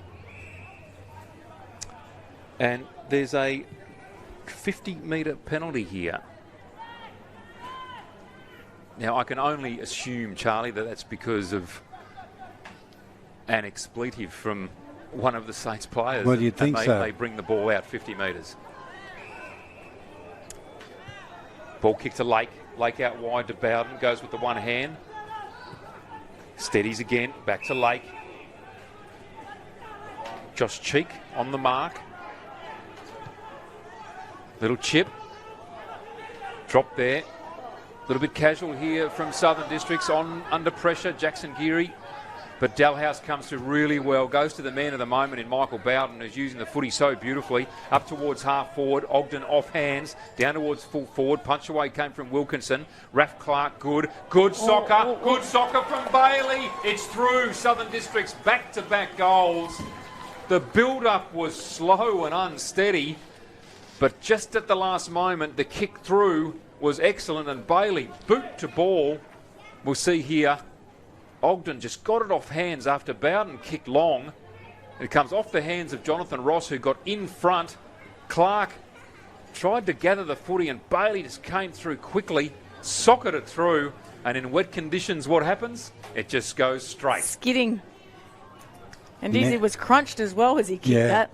And there's a 50-metre penalty here. Now, I can only assume, Charlie, that that's because of an expletive from one of the Saints players. Well, you'd think so. They bring the ball out 50 metres. Ball kick to Lake. Lake out wide to Bowden. Goes with the one hand. Steadies again. Back to Lake. Josh Cheek on the mark. Little chip. Drop there. A little bit casual here from Southern Districts on under pressure. Jackson Geary. But Dalhouse comes through really well. Goes to the man of the moment in Michael Bowden, who's using the footy so beautifully. Up towards half forward. Ogden off hands. Down towards full forward. Punch away came from Wilkinson. Raf Clark good. Good soccer. Good soccer from Bailey. It's through. Southern Districts back-to-back goals. The build-up was slow and unsteady. But just at the last moment, the kick through was excellent. And Bailey, boot to ball. We'll see here. Ogden just got it off hands after Bowden kicked long. It comes off the hands of Jonathan Ross, who got in front. Clark tried to gather the footy and Bailey just came through quickly, socketed it through, and in wet conditions, what happens? It just goes straight. Skidding. And Dizzy was crunched as well as he kicked that.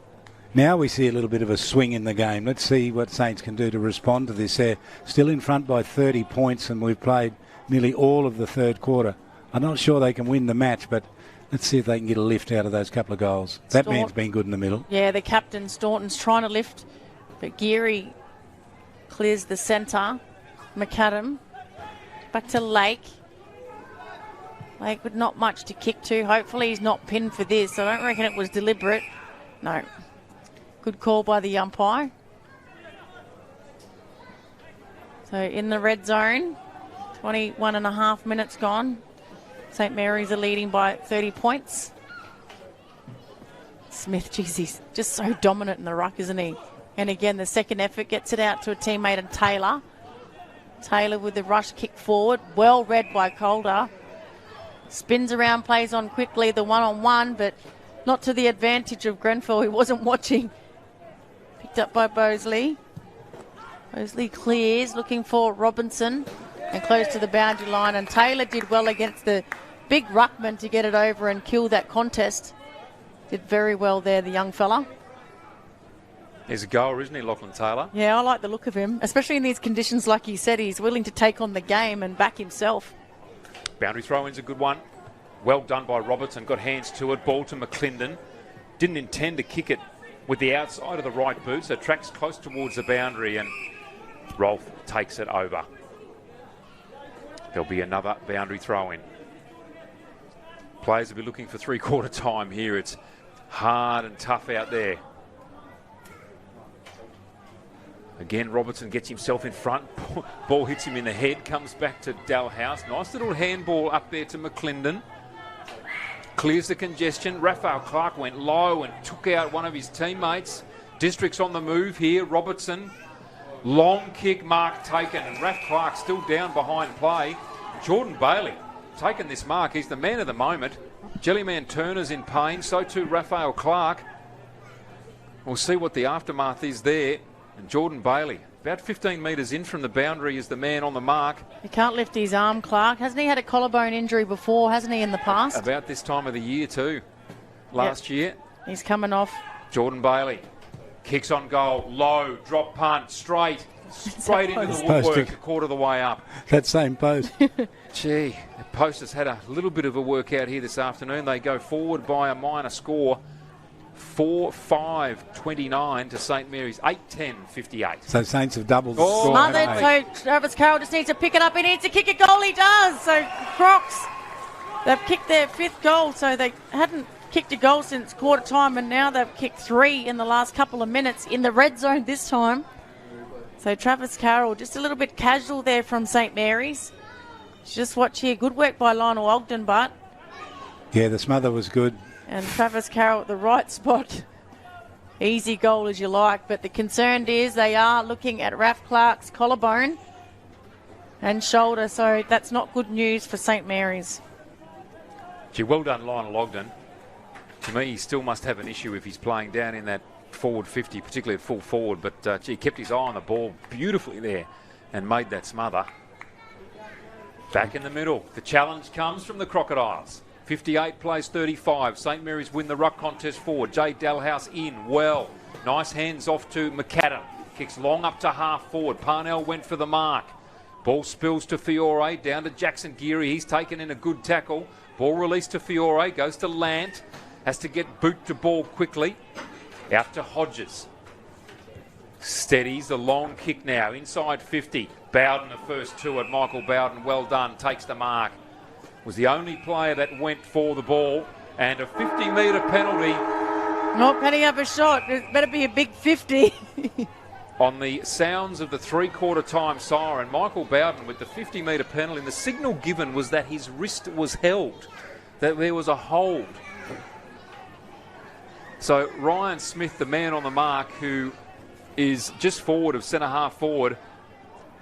Now we see a little bit of a swing in the game. Let's see what Saints can do to respond to this. They're still in front by 30 points and we've played nearly all of the third quarter. I'm not sure they can win the match, but let's see if they can get a lift out of those couple of goals. That man's been good in the middle. Yeah, the captain, Staunton's trying to lift, but Geary clears the centre. McAdam back to Lake. Lake with not much to kick to. Hopefully he's not pinned for this. I don't reckon it was deliberate. No. Good call by the umpire. So in the red zone, 21 and a half minutes gone. St Mary's are leading by 30 points. Smith, geez, he's just so dominant in the ruck, isn't he? And again, the second effort gets it out to a teammate and Taylor. Taylor with the rush kick forward. Well read by Calder. Spins around, plays on quickly, the one-on-one, but not to the advantage of Grenfell, who wasn't watching. Picked up by Bosley. Bosley clears, looking for Robinson. And close to the boundary line. And Taylor did well against the big ruckman to get it over and kill that contest. Did very well there, the young fella. He's a goer, isn't he, Lachlan Taylor? Yeah, I like the look of him. Especially in these conditions, like he said, he's willing to take on the game and back himself. Boundary throw-in's a good one. Well done by Robertson. Got hands to it. Ball to McClendon. Didn't intend to kick it with the outside of the right boot, so tracks close towards the boundary and Rolf takes it over. There'll be another boundary throw-in. Players will be looking for three-quarter time here. It's hard and tough out there. Again, Robertson gets himself in front. Ball hits him in the head, comes back to Dalhouse. Nice little handball up there to McClendon. Clears the congestion. Raphael Clark went low and took out one of his teammates. District's on the move here. Robertson. Long kick mark taken, and Raph Clark still down behind play. Jordan Bailey taking this mark. He's the man of the moment. Jellyman Turner's in pain, so too Raphael Clark. We'll see what the aftermath is there. And Jordan Bailey, about 15 metres in from the boundary, is the man on the mark. He can't lift his arm, Clark. Hasn't he had a collarbone injury before, hasn't he, in the past? About this time of the year too. Last year. He's coming off. Jordan Bailey. Kicks on goal, low, drop punt, straight into the woodwork, a quarter of the way up. That same post. Gee, the post has had a little bit of a workout here this afternoon. They go forward by a minor score, 4-5-29 to St Mary's, 8-10-58. So Saints have doubled the score. Smothered, so Travis Carroll just needs to pick it up. He needs to kick a goal, he does. So Crocs, they've kicked their fifth goal, so they hadn't kicked a goal since quarter time, and now they've kicked 3 in the last couple of minutes in the red zone this time. So Travis Carroll, just a little bit casual there from St Mary's. Just watch here, good work by Lionel Ogden, but... Yeah, the smother was good. And Travis Carroll at the right spot. Easy goal as you like, but the concern is they are looking at Raf Clark's collarbone and shoulder, so that's not good news for St Mary's. Gee, well done, Lionel Ogden. To me, he still must have an issue if he's playing down in that forward 50, particularly at full forward, but he kept his eye on the ball beautifully there and made that smother. Back in the middle, the challenge comes from the Crocodiles. 58 plays 35. St Mary's win the ruck contest forward. Jay Dalhouse in well. Nice hands off to McAdam. Kicks long up to half forward. Parnell went for the mark. Ball spills to Fiore. Down to Jackson Geary. He's taken in a good tackle. Ball released to Fiore. Goes to Lant. Has to get boot to ball quickly. Out to Hodges. Steadies the long kick now. Inside 50. Bowden the first to it. Michael Bowden, well done. Takes the mark. Was the only player that went for the ball, and a 50-metre penalty. Not penny up a shot. It better be a big 50. On the sounds of the three-quarter time siren, Michael Bowden with the 50-metre penalty, and the signal given was that his wrist was held, that there was a hold. So Ryan Smith, the man on the mark, who is just forward of centre-half forward,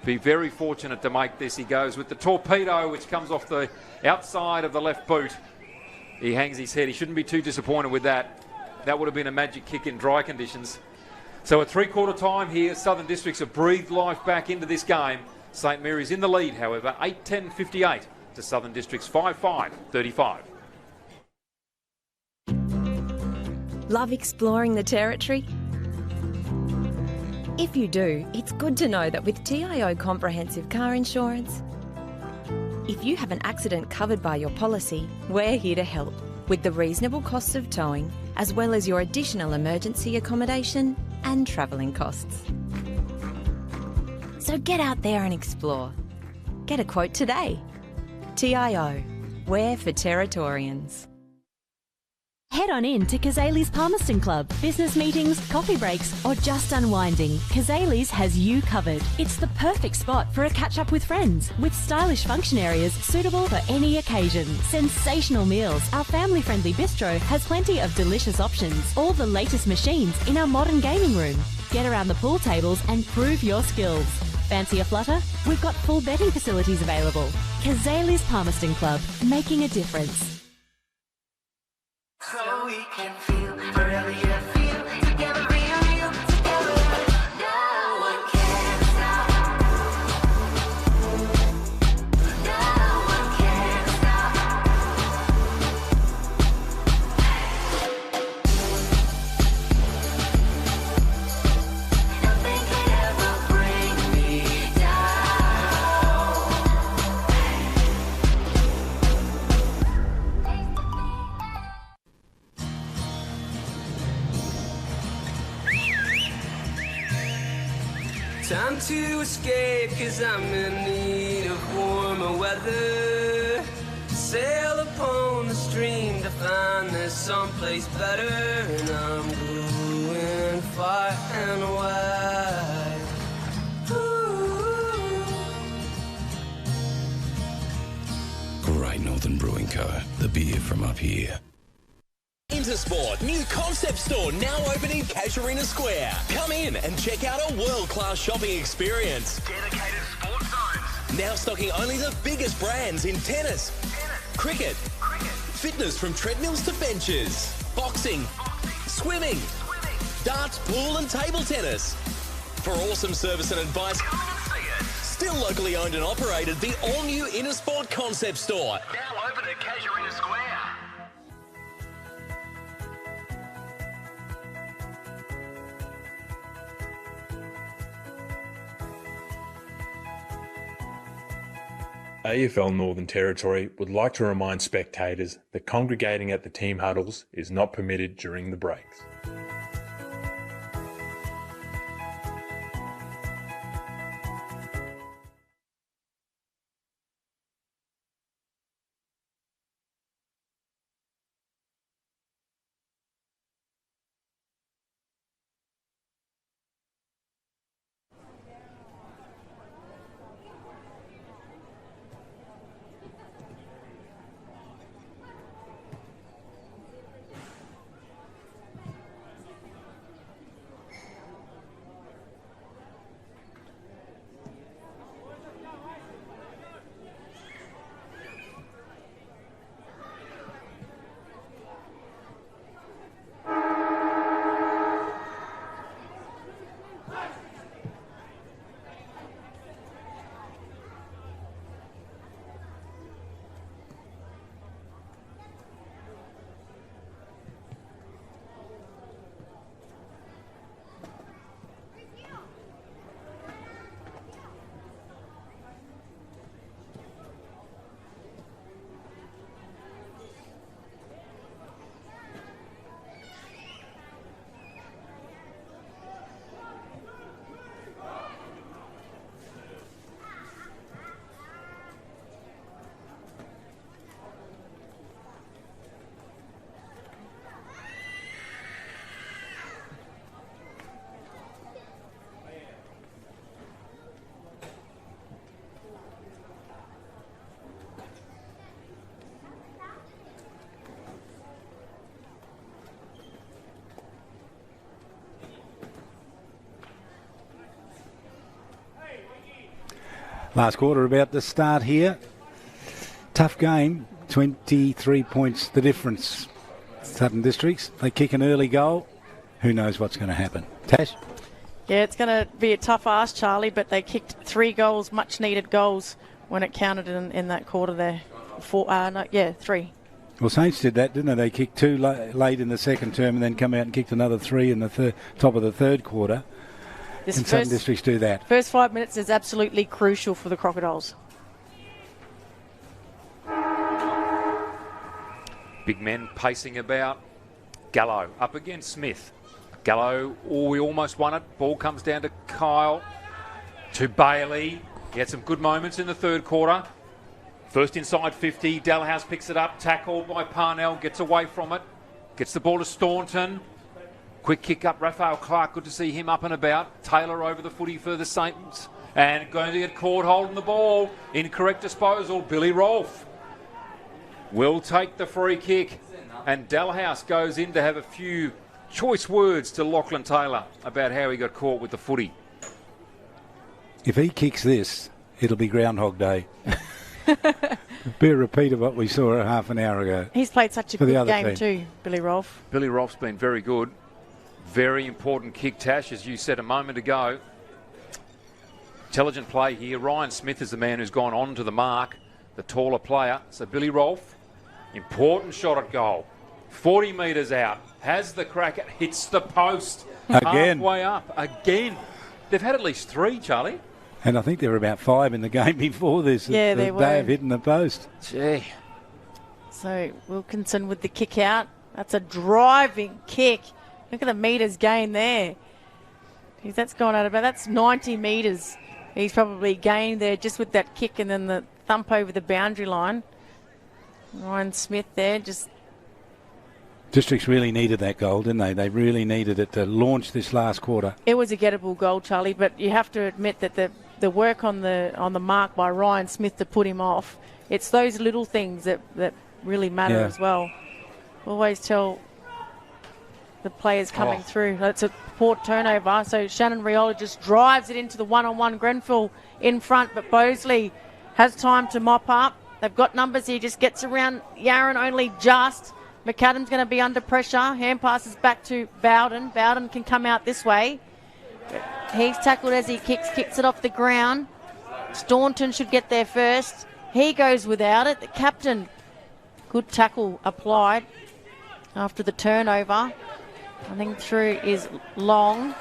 be very fortunate to make this. He goes with the torpedo, which comes off the outside of the left boot. He hangs his head. He shouldn't be too disappointed with that. That would have been a magic kick in dry conditions. So at three-quarter time here, Southern Districts have breathed life back into this game. St Mary's in the lead, however, 8-10-58 to Southern Districts 5-5-35. Love exploring the territory? If you do, it's good to know that with TIO Comprehensive Car Insurance, if you have an accident covered by your policy, we're here to help with the reasonable costs of towing, as well as your additional emergency accommodation and travelling costs. So get out there and explore. Get a quote today. TIO, we're for Territorians. Head on in to Kazali's Palmerston Club. Business meetings, coffee breaks, or just unwinding, Kazali's has you covered. It's the perfect spot for a catch-up with friends, with stylish function areas suitable for any occasion. Sensational meals, our family-friendly bistro has plenty of delicious options. All the latest machines in our modern gaming room. Get around the pool tables and prove your skills. Fancy a flutter? We've got full betting facilities available. Kazali's Palmerston Club, making a difference. So we can feel forever, yeah, feel together, real together. No one can stop. No one can stop. Nothing can ever bring me down. Time to escape, cause I'm in need of warmer weather. Sail upon the stream to find there's someplace better. And I'm going far and wide. Great Northern Brewing Co. The beer from up here. Intersport, new concept store now open in Casuarina Square. Come in and check out a world-class shopping experience. Dedicated sports zones. Now stocking only the biggest brands in tennis, cricket, fitness from treadmills to benches, boxing, swimming, darts, pool and table tennis. For awesome service and advice, come in and see it. Still locally owned and operated, the all-new Intersport concept store. Now open at Casuarina Square. AFL Northern Territory would like to remind spectators that congregating at the team huddles is not permitted during the breaks. Last quarter about to start here. Tough game. 23 points the difference. Southern Districts, they kick an early goal. Who knows what's going to happen? Tash? Yeah, it's going to be a tough ask, Charlie, but they kicked 3 goals, much-needed goals, when it counted in that quarter there. 3. Well, Saints did that, didn't they? They kicked 2 late in the second term and then come out and kicked another 3 in the top of the third quarter. And Southern Districts do that. First 5 minutes is absolutely crucial for the Crocodiles. Big men pacing about. Gallo up against Smith. Gallo, we almost won it. Ball comes down to Kyle. To Bailey. He had some good moments in the third quarter. First inside 50. Dalhouse picks it up. Tackled by Parnell. Gets away from it. Gets the ball to Staunton. Quick kick up. Raphael Clark. Good to see him up and about. Taylor over the footy for the Saints. And going to get caught holding the ball. Incorrect disposal. Billy Rolfe will take the free kick. And Dalhouse goes in to have a few choice words to Lachlan Taylor about how he got caught with the footy. If he kicks this, it'll be Groundhog Day. Be a repeat of what we saw half an hour ago. He's played such a good game too, Billy Rolfe. Billy Rolfe's been very good. Very important kick, Tash, as you said a moment ago. Intelligent play here. Ryan Smith is the man who's gone on to the mark, the taller player. So Billy Rolfe, important shot at goal. 40 metres out. Has the crack. It hits the post. Again. Halfway up. Again. They've had at least 3, Charlie. And I think there were about 5 in the game before this. Yeah, they were. They have hit the post. Gee. So Wilkinson with the kick out. That's a driving kick. Look at the metres gained there. Jeez, that's gone out about. That's 90 metres. He's probably gained there just with that kick and then the thump over the boundary line. Ryan Smith there just... Districts really needed that goal, didn't they? They really needed it to launch this last quarter. It was a gettable goal, Charlie, but you have to admit that the work on the mark by Ryan Smith to put him off, it's those little things that really matter as well. Always tell the players coming through. That's a poor turnover. So Shannon Riola just drives it into the one-on-one. Grenfell in front, but Bosley has time to mop up. They've got numbers here, just gets around Yaron only just. McAdam's going to be under pressure. Hand passes back to Bowden. Bowden can come out this way. He's tackled as he kicks it off the ground. Staunton should get there first. He goes without it. The captain, good tackle applied after the turnover. Running through is Long.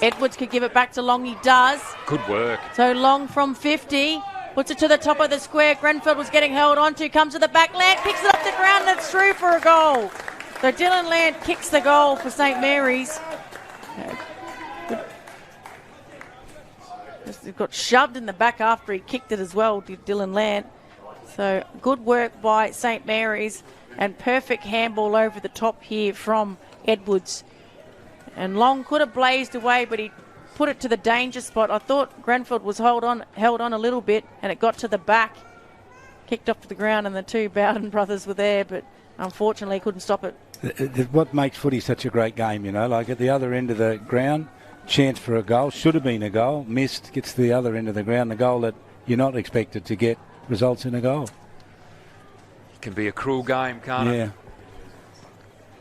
Edwards could give it back to Long. He does. Good work. So Long from 50. Puts it to the top of the square. Grenfell was getting held onto. Comes to the back. Land kicks it off the ground and it's through for a goal. So Dylan Land kicks the goal for St Mary's. He got shoved in the back after he kicked it as well, did Dylan Land. So good work by St Mary's and perfect handball over the top here from Edwards. And Long could have blazed away, but he put it to the danger spot. I thought Grenfell was held on a little bit, and it got to the back, kicked off to the ground, and the 2 Bowden brothers were there, but unfortunately couldn't stop it. What makes footy such a great game, like at the other end of the ground, chance for a goal, should have been a goal, missed, gets to the other end of the ground, the goal that you're not expected to get results in a goal. It can be a cruel game, can't it? Yeah.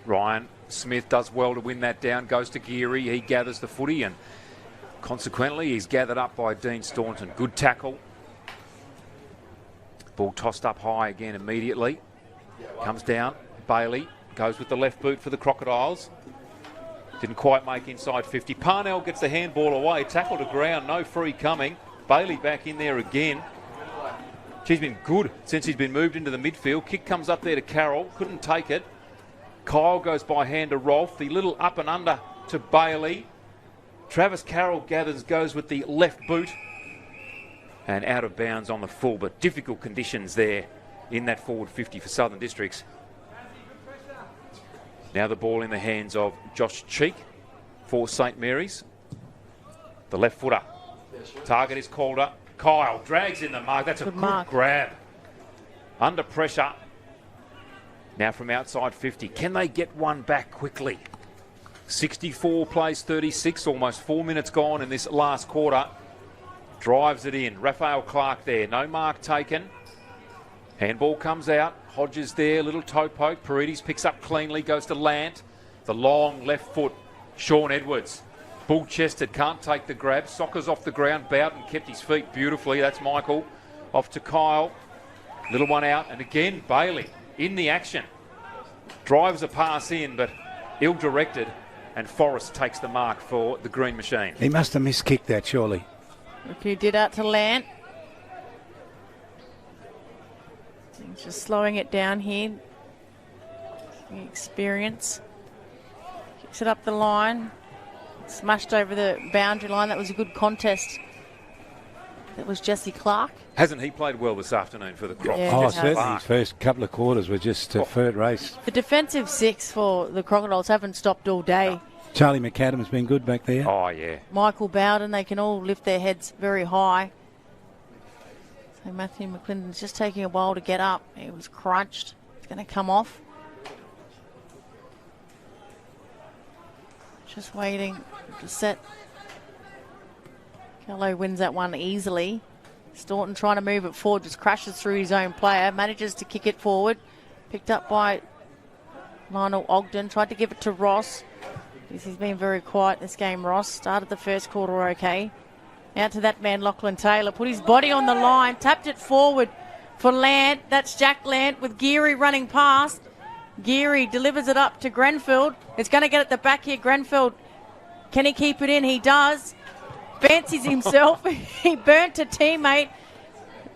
Ryan Smith does well to win that down, goes to Geary, he gathers the footy and consequently, he's gathered up by Dean Staunton. Good tackle. Ball tossed up high again immediately. Comes down. Bailey goes with the left boot for the Crocodiles. Didn't quite make inside 50. Parnell gets the handball away. Tackle to ground. No free coming. Bailey back in there again. She's been good since he's been moved into the midfield. Kick comes up there to Carroll. Couldn't take it. Kyle goes by hand to Rolfe. The little up and under to Bailey. Travis Carroll goes with the left boot and out of bounds on the full, but difficult conditions there in that forward 50 for Southern Districts. Now the ball in the hands of Josh Cheek for St Mary's. The left footer. Target is Calder. Kyle drags in the mark. That's a good grab. Under pressure. Now from outside 50. Can they get one back quickly? 64 plays 36, almost 4 minutes gone in this last quarter. Drives it in. Raphael Clark there. No mark taken. Handball comes out. Hodges there. Little toe poke. Paredes picks up cleanly. Goes to Lant. The long left foot. Sean Edwards. Bull-chested. Can't take the grab. Soccer's off the ground. Bowden kept his feet beautifully. That's Michael. Off to Kyle. Little one out. And again, Bailey in the action. Drives a pass in, but ill-directed. And Forrest takes the mark for the Green Machine. He must have miskicked that, surely. He did out to Lant. He's just slowing it down here. The experience. Kicks it up the line. Smashed over the boundary line. That was a good contest. That was Jesse Clark. Hasn't he played well this afternoon for the Crocs? Yeah, Oh, certainly. His first couple of quarters were just a third race. The defensive six for the Crocodiles haven't stopped all day. Charlie McAdam's been good back there. Oh, yeah. Michael Bowden, they can all lift their heads very high. So Matthew McClinton's just taking a while to get up. He was crunched. It's going to come off. Just waiting to set. Callow wins that one easily. Staunton trying to move it forward, just crashes through his own player, manages to kick it forward. Picked up by Lionel Ogden, tried to give it to Ross. He's been very quiet this game, Ross. Started the first quarter okay. Out to that man, Lachlan Taylor. Put his body on the line, tapped it forward for Lant. That's Jack Lant with Geary running past. Geary delivers it up to Grenfell. It's going to get at the back here. Grenfell, can he keep it in? He does. Fancies himself. He burnt a teammate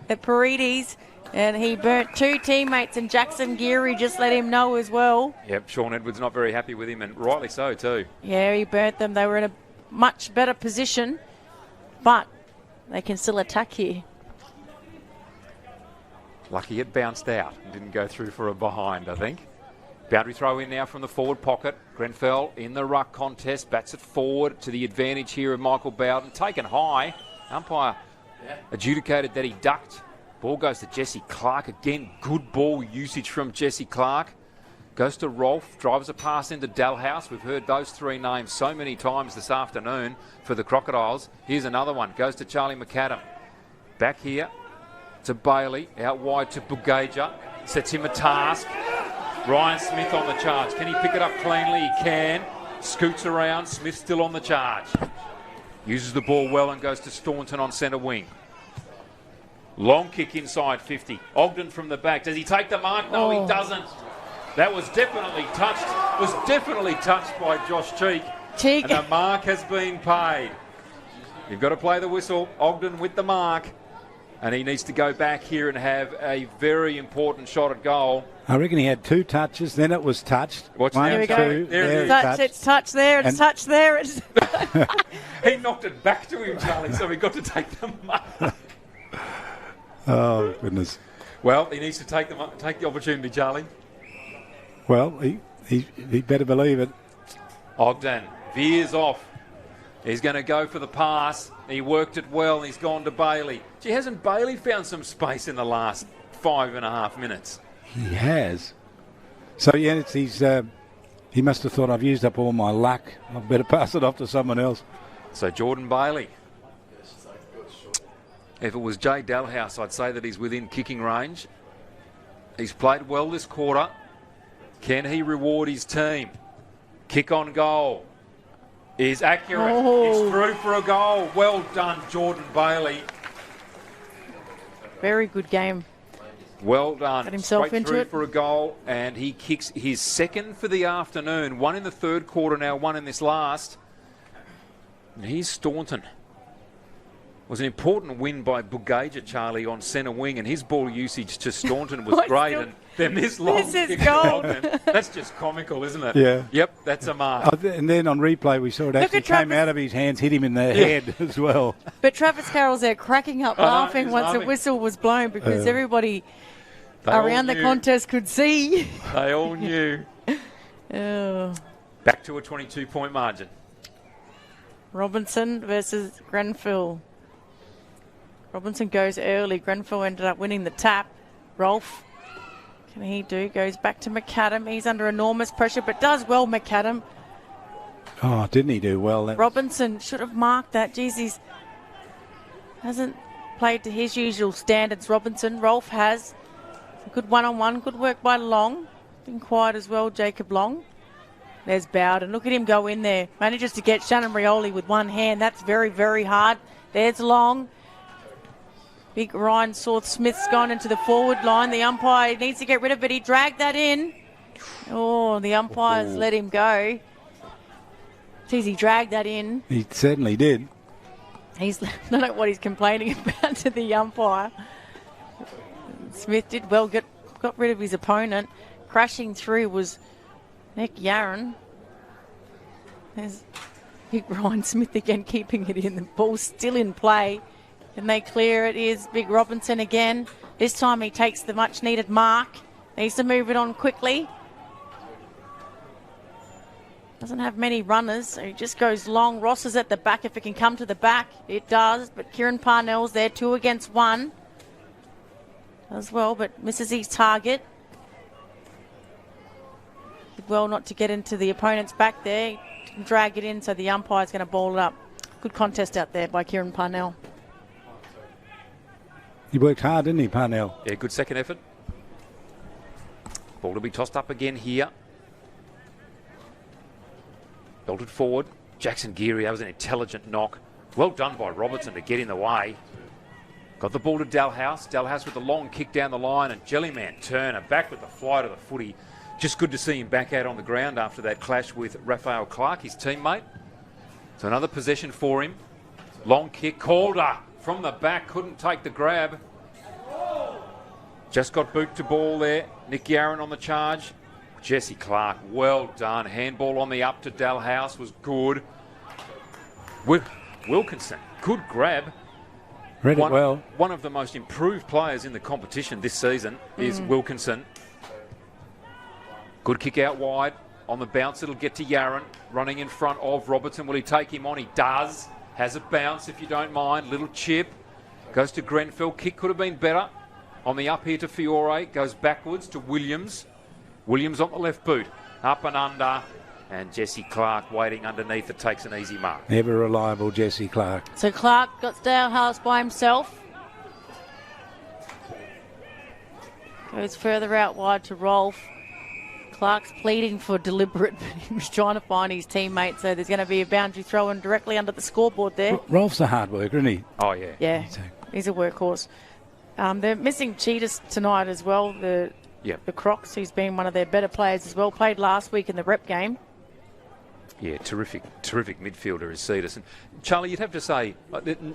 at Paredes, and he burnt two teammates, and Jackson Geary just let him know as well. Yep, Sean Edwards not very happy with him, and rightly so too. Yeah, he burnt them. They were in a much better position, but they can still attack here. Lucky it bounced out and didn't go through for a behind, I think. Boundary throw in now from the forward pocket. Grenfell in the ruck contest. Bats it forward to the advantage here of Michael Bowden. Taken high. Umpire adjudicated that he ducked. Ball goes to Jesse Clark. Again, good ball usage from Jesse Clark. Goes to Rolfe. Drives a pass into Dalhouse. We've heard those three names so many times this afternoon for the Crocodiles. Here's another one. Goes to Charlie McAdam. Back here to Bailey. Out wide to Bugaja. Sets him a task. Ryan Smith on the charge. Can he pick it up cleanly? He can. Scoots around. Smith still on the charge. Uses the ball well and goes to Staunton on centre wing. Long kick inside 50. Ogden from the back. Does he take the mark? No, he doesn't. That was definitely touched. Was definitely touched by Josh Cheek. And the mark has been paid. You've got to play the whistle. Ogden with the mark. And he needs to go back here and have a very important shot at goal. I reckon he had two touches, then it was touched. Watch One, now. Here we go. two, It's touched, it's touched there, it's touched there. It's He knocked it back to him, Charlie, so he got to take the mark. Oh, goodness. Well, he needs to take the opportunity, Charlie. Well, he better believe it. Ogden veers off. He's going to go for the pass. He worked it well. He's gone to Bailey. Gee, hasn't Bailey found some space in the last 5.5 minutes? He has. So, yeah, he must have thought, I've used up all my luck. I better pass it off to someone else. So Jordan Bailey. If it was Jay Dalhouse, I'd say that he's within kicking range. He's played well this quarter. Can he reward his team? Kick on goal is accurate. It's through for a goal. Well done, Jordan Bailey. very good game. Well done. Got himself Straight into through it. for a goal, and he kicks his second for the afternoon. One in the third quarter now, one in this last. And here's Staunton. It was an important win by Bugaja, Charlie, on centre wing, and his ball usage to Staunton was great. And then this long This is kick to gold. Ogden. That's just comical, isn't it? Yeah. Yep, that's a mark. And then on replay, we saw it actually at came Travis. out of his hands, hit him in the head as well. But Travis Carroll's there cracking up, I know, laughing he's once the laughing. whistle was blown because everybody They all around the knew. contest could see. They all knew. Oh. Back to a 22-point margin. Robinson versus Grenfell. Robinson goes early. Grenfell ended up winning the tap. Rolfe, can he do? Goes back to McAdam. He's under enormous pressure, but does well, McAdam. Oh, didn't he do well? That Robinson should have marked that. Jeez, he's Hasn't played to his usual standards, Robinson. Rolfe has. A good one-on-one, good work by Long. Been quiet as well, Jacob Long. There's Bowden. Look at him go in there. Manages to get Shannon Rioli with one hand. That's very, very hard. There's Long. Big Ryan Smith's gone into the forward line. The umpire needs to get rid of it. He dragged that in. Oh, the umpires let him go. Geez, he dragged that in. He certainly did. I don't know what he's complaining about to the umpire. Smith did well, got rid of his opponent. Crashing through was Nick Yarron. There's Big Ryan Smith again keeping it in. The ball's still in play. And they clear it. Is Big Robinson again. This time he takes the much needed mark. Needs to move it on quickly. Doesn't have many runners, so he just goes long. Ross is at the back if it can come to the back. It does, but Kieran Parnell's there, 2 against 1. As well, but misses his target. Did well not to get into the opponent's back there. Didn't drag it in, so the umpire's going to ball it up. Good contest out there by Kieran Parnell. He worked hard, didn't he, Parnell? Yeah, good second effort. Ball to be tossed up again here. Belted forward. Jackson Geary, that was an intelligent knock. Well done by Robertson to get in the way. Got the ball to Dalhouse. Dalhouse with a long kick down the line, and Jellyman Turner back with the fly to the footy. Just good to see him back out on the ground after that clash with Raphael Clark, his teammate. So another possession for him. Long kick. Calder from the back. Couldn't take the grab. Just got boot to ball there. Nick Yarron on the charge. Jesse Clark, well done. Handball on the up to Dalhouse was good. Wilkinson, good grab. Read it well. One of the most improved players in the competition this season is Wilkinson. Good kick out wide. On the bounce, it'll get to Yarron. Running in front of Robertson. Will he take him on? He does. Has a bounce, if you don't mind. Little chip. Goes to Grenfell. Kick could have been better. On the up here to Fiore. Goes backwards to Williams. Williams on the left boot. Up and under. And Jesse Clark waiting underneath it takes an easy mark. Ever reliable Jesse Clark. So Clark got Dalhouse by himself. Goes further out wide to Rolfe. Clark's pleading for deliberate, but he was trying to find his teammate, so there's going to be a boundary throw in directly under the scoreboard there. Rolfe's a hard worker, isn't he? Oh, yeah. Yeah, he's a workhorse. They're missing Cheetahs tonight as well, the Crocs, who's been one of their better players as well. Played last week in the rep game. Yeah, terrific midfielder is Cetus. And Charlie, you'd have to say,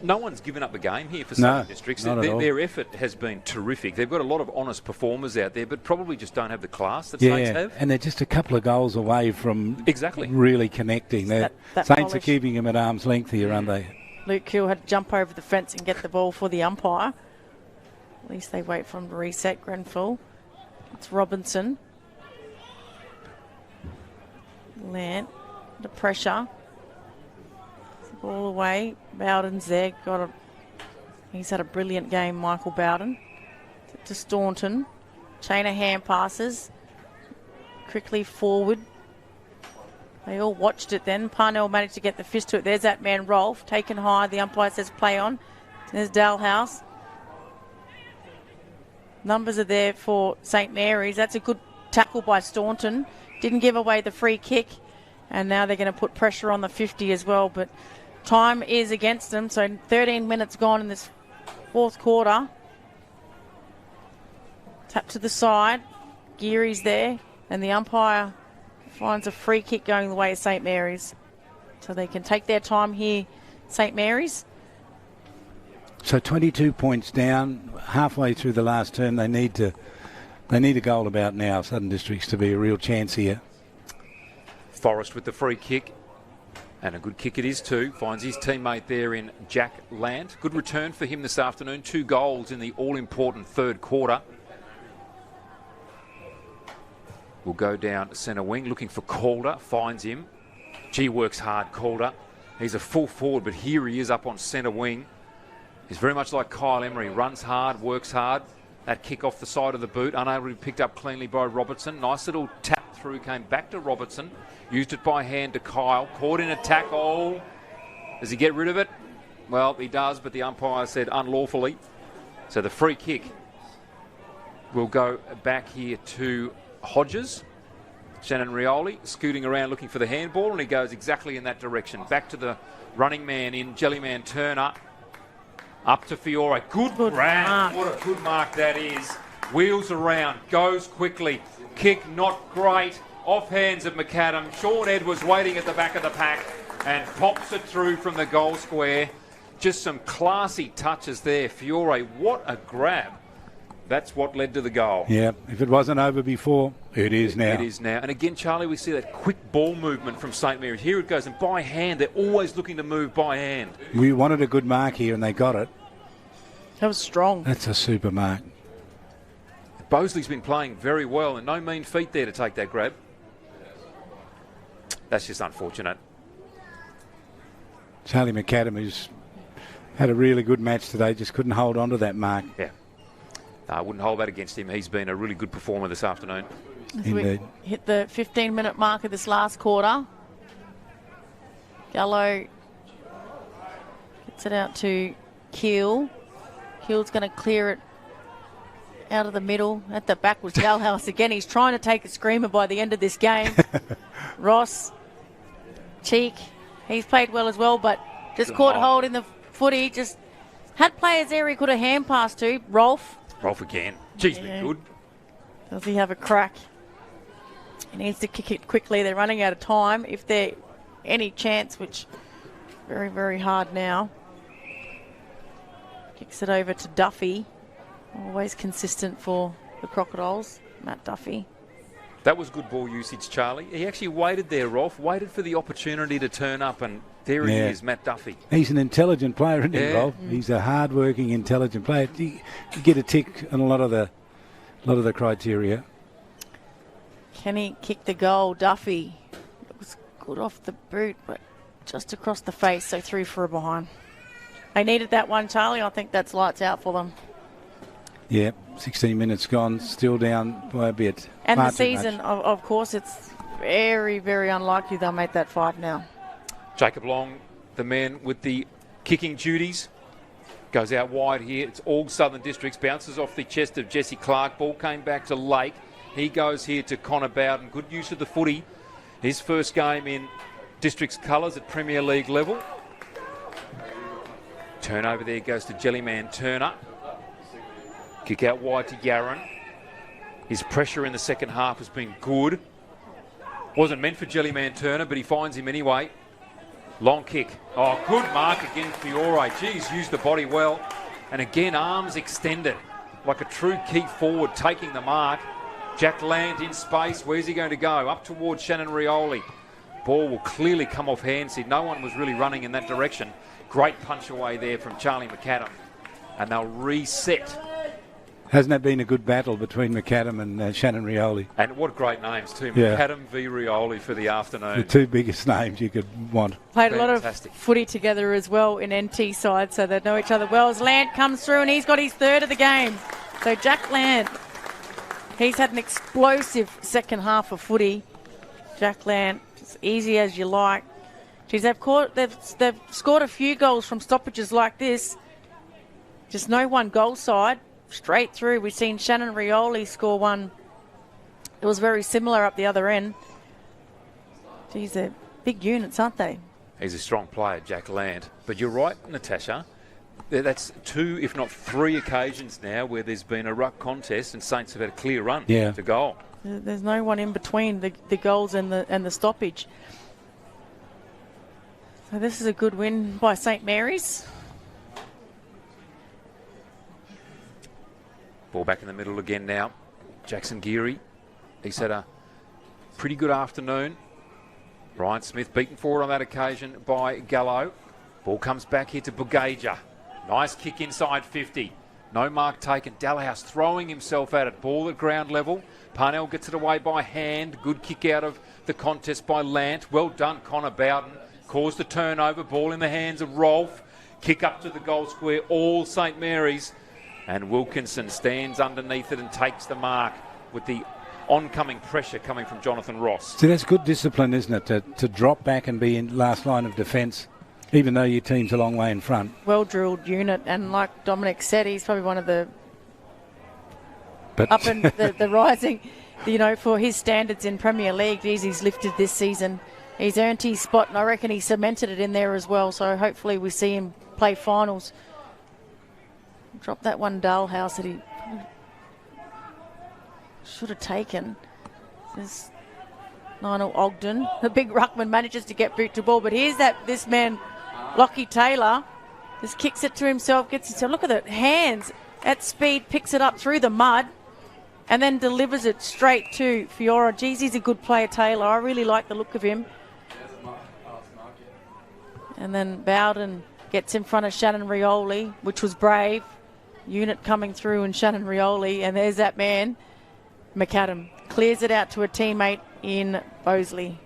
no one's given up the game here for Southern Districts. Their effort has been terrific. They've got a lot of honest performers out there, but probably just don't have the class that Saints have. And they're just a couple of goals away from really connecting. That Saints are keeping him at arm's length here, aren't they? Luke Kuhl had to jump over the fence and get the ball for the umpire. At least they wait for him to reset. Grenfell. It's Robinson. Lant. The pressure. The ball away. Bowden's there. He's had a brilliant game, Michael Bowden. To Staunton. Chain of hand passes. Quickly forward. They all watched it then. Parnell managed to get the fist to it. There's that man, Rolfe. Taken high. The umpire says play on. There's Dalhouse. Numbers are there for St. Mary's. That's a good tackle by Staunton. Didn't give away the free kick. And now they're going to put pressure on the 50 as well. But time is against them. So 13 minutes gone in this fourth quarter. Tap to the side. Geary's there. And the umpire finds a free kick going the way of St. Mary's. So they can take their time here, St. Mary's. So 22 points down, halfway through the last term. They need a goal about now, Southern Districts, to be a real chance here. Forrest with the free kick. And a good kick it is too. Finds his teammate there in Jack Lant. Good return for him this afternoon. 2 goals in the all-important third quarter. Will go down centre wing, looking for Calder. Finds him. Gee, works hard, Calder. He's a full forward, but here he is up on centre wing. He's very much like Kyle Emery. Runs hard, works hard. That kick off the side of the boot, unable to be picked up cleanly by Robertson. Nice little tap through, came back to Robertson. Used it by hand to Kyle. Caught in a tackle. Does he get rid of it? Well, he does, but the umpire said unlawfully. So the free kick will go back here to Hodges. Shannon Rioli scooting around looking for the handball, and he goes exactly in that direction. Back to the running man in Jellyman Turner. Up to Fiore. Good grab. What a good mark that is. Wheels around. Goes quickly. Kick not great. Off hands of McAdam. Sean Edwards waiting at the back of the pack and pops it through from the goal square. Just some classy touches there. Fiore, what a grab. That's what led to the goal. Yeah, if it wasn't over before, it is now. It is now. And again, Charlie, we see that quick ball movement from St Mary's. Here it goes, and by hand. They're always looking to move by hand. We wanted a good mark here, and they got it. That was strong. That's a super mark. Bosley's been playing very well, and no mean feat there to take that grab. That's just unfortunate. Charlie McAdam, who's had a really good match today, just couldn't hold on to that mark. Yeah. I wouldn't hold that against him. He's been a really good performer this afternoon. Indeed. We hit the 15-minute mark of this last quarter. Gallo gets it out to Keel. Keel's going to clear it out of the middle. At the back was Galhouse again. He's trying to take a screamer by the end of this game. Ross, Cheek, he's played well as well, but just caught hold in the footy. Just had players there he could have hand passed to. Rolf again. Geez, been good. Does he have a crack? He needs to kick it quickly. They're running out of time. If there any chance, which very, very hard now. Kicks it over to Duffy. Always consistent for the Crocodiles, Matt Duffy. That was good ball usage, Charlie. He actually waited there, Rolf, waited for the opportunity to turn up, and there he is, Matt Duffy. He's an intelligent player, isn't he, Rolf? He's a hard-working, intelligent player. You get a tick on a lot of the criteria. Can he kick the goal? Duffy. It was good off the boot, but just across the face, so through for a behind. They needed that one, Charlie. I think that's lights out for them. Yeah, 16 minutes gone, still down by a bit. And the season, of course, it's very, very unlikely they'll make that 5 now. Jacob Long, the man with the kicking duties, goes out wide here. It's all Southern Districts. Bounces off the chest of Jesse Clark. Ball came back to Lake. He goes here to Connor Bowden. Good use of the footy. His first game in Districts colours at Premier League level. Turnover there goes to Jellyman Turner. Kick out wide to Yarran. His pressure in the second half has been good. Wasn't meant for Jellyman Turner, but he finds him anyway. Long kick. Oh, good mark again, Fiore. Geez, used the body well. And again, arms extended. Like a true key forward, taking the mark. Jack Land in space. Where's he going to go? Up towards Shannon Rioli. Ball will clearly come off hands here. No one was really running in that direction. Great punch away there from Charlie McAdam. And they'll reset. Hasn't that been a good battle between McAdam and Shannon Rioli? And what great names too. Yeah. McAdam v Rioli for the afternoon. The two biggest names you could want. Played a lot of footy together as well in NT side, so they know each other well. As Lant comes through and he's got his third of the game. So Jack Lant, he's had an explosive second half of footy. Jack Lant, as easy as you like. Geez, they've scored a few goals from stoppages like this. Just no one goal side. Straight through. We've seen Shannon Rioli score one. It was very similar up the other end. Geez, they're big units, aren't they? He's a strong player, Jack Land. But you're right, Natasha. That's 2, if not 3 occasions now where there's been a ruck contest and Saints have had a clear run to goal. There's no one in between the goals and the stoppage. So this is a good win by St Mary's. Ball back in the middle again now. Jackson Geary. He's had a pretty good afternoon. Ryan Smith beaten forward on that occasion by Gallo. Ball comes back here to Bugaja. Nice kick inside 50. No mark taken. Dalhouse throwing himself at it. Ball at ground level. Parnell gets it away by hand. Good kick out of the contest by Lant. Well done, Connor Bowden. Caused the turnover. Ball in the hands of Rolf. Kick up to the goal square. All St Mary's. And Wilkinson stands underneath it and takes the mark with the oncoming pressure coming from Jonathan Ross. So that's good discipline, isn't it? To drop back and be in last line of defence. even though your team's a long way in front. Well-drilled unit, and like Dominic said, he's probably one of the But up and the rising, for his standards in Premier League. Geez, he's lifted this season. He's earned his spot, and I reckon he cemented it in there as well. So hopefully we see him play finals. Drop that one Dalhouse that he should have taken. There's Lionel Ogden, the big ruckman, manages to get boot to ball, but here's this man, Lockie Taylor, just kicks it to himself, gets himself, look at it, hands at speed, picks it up through the mud, and then delivers it straight to Fiora. Geez, he's a good player, Taylor. I really like the look of him. And then Bowden gets in front of Shannon Rioli, which was brave. Unit coming through and Shannon Rioli, and there's that man, McAdam. Clears it out to a teammate in Bosley.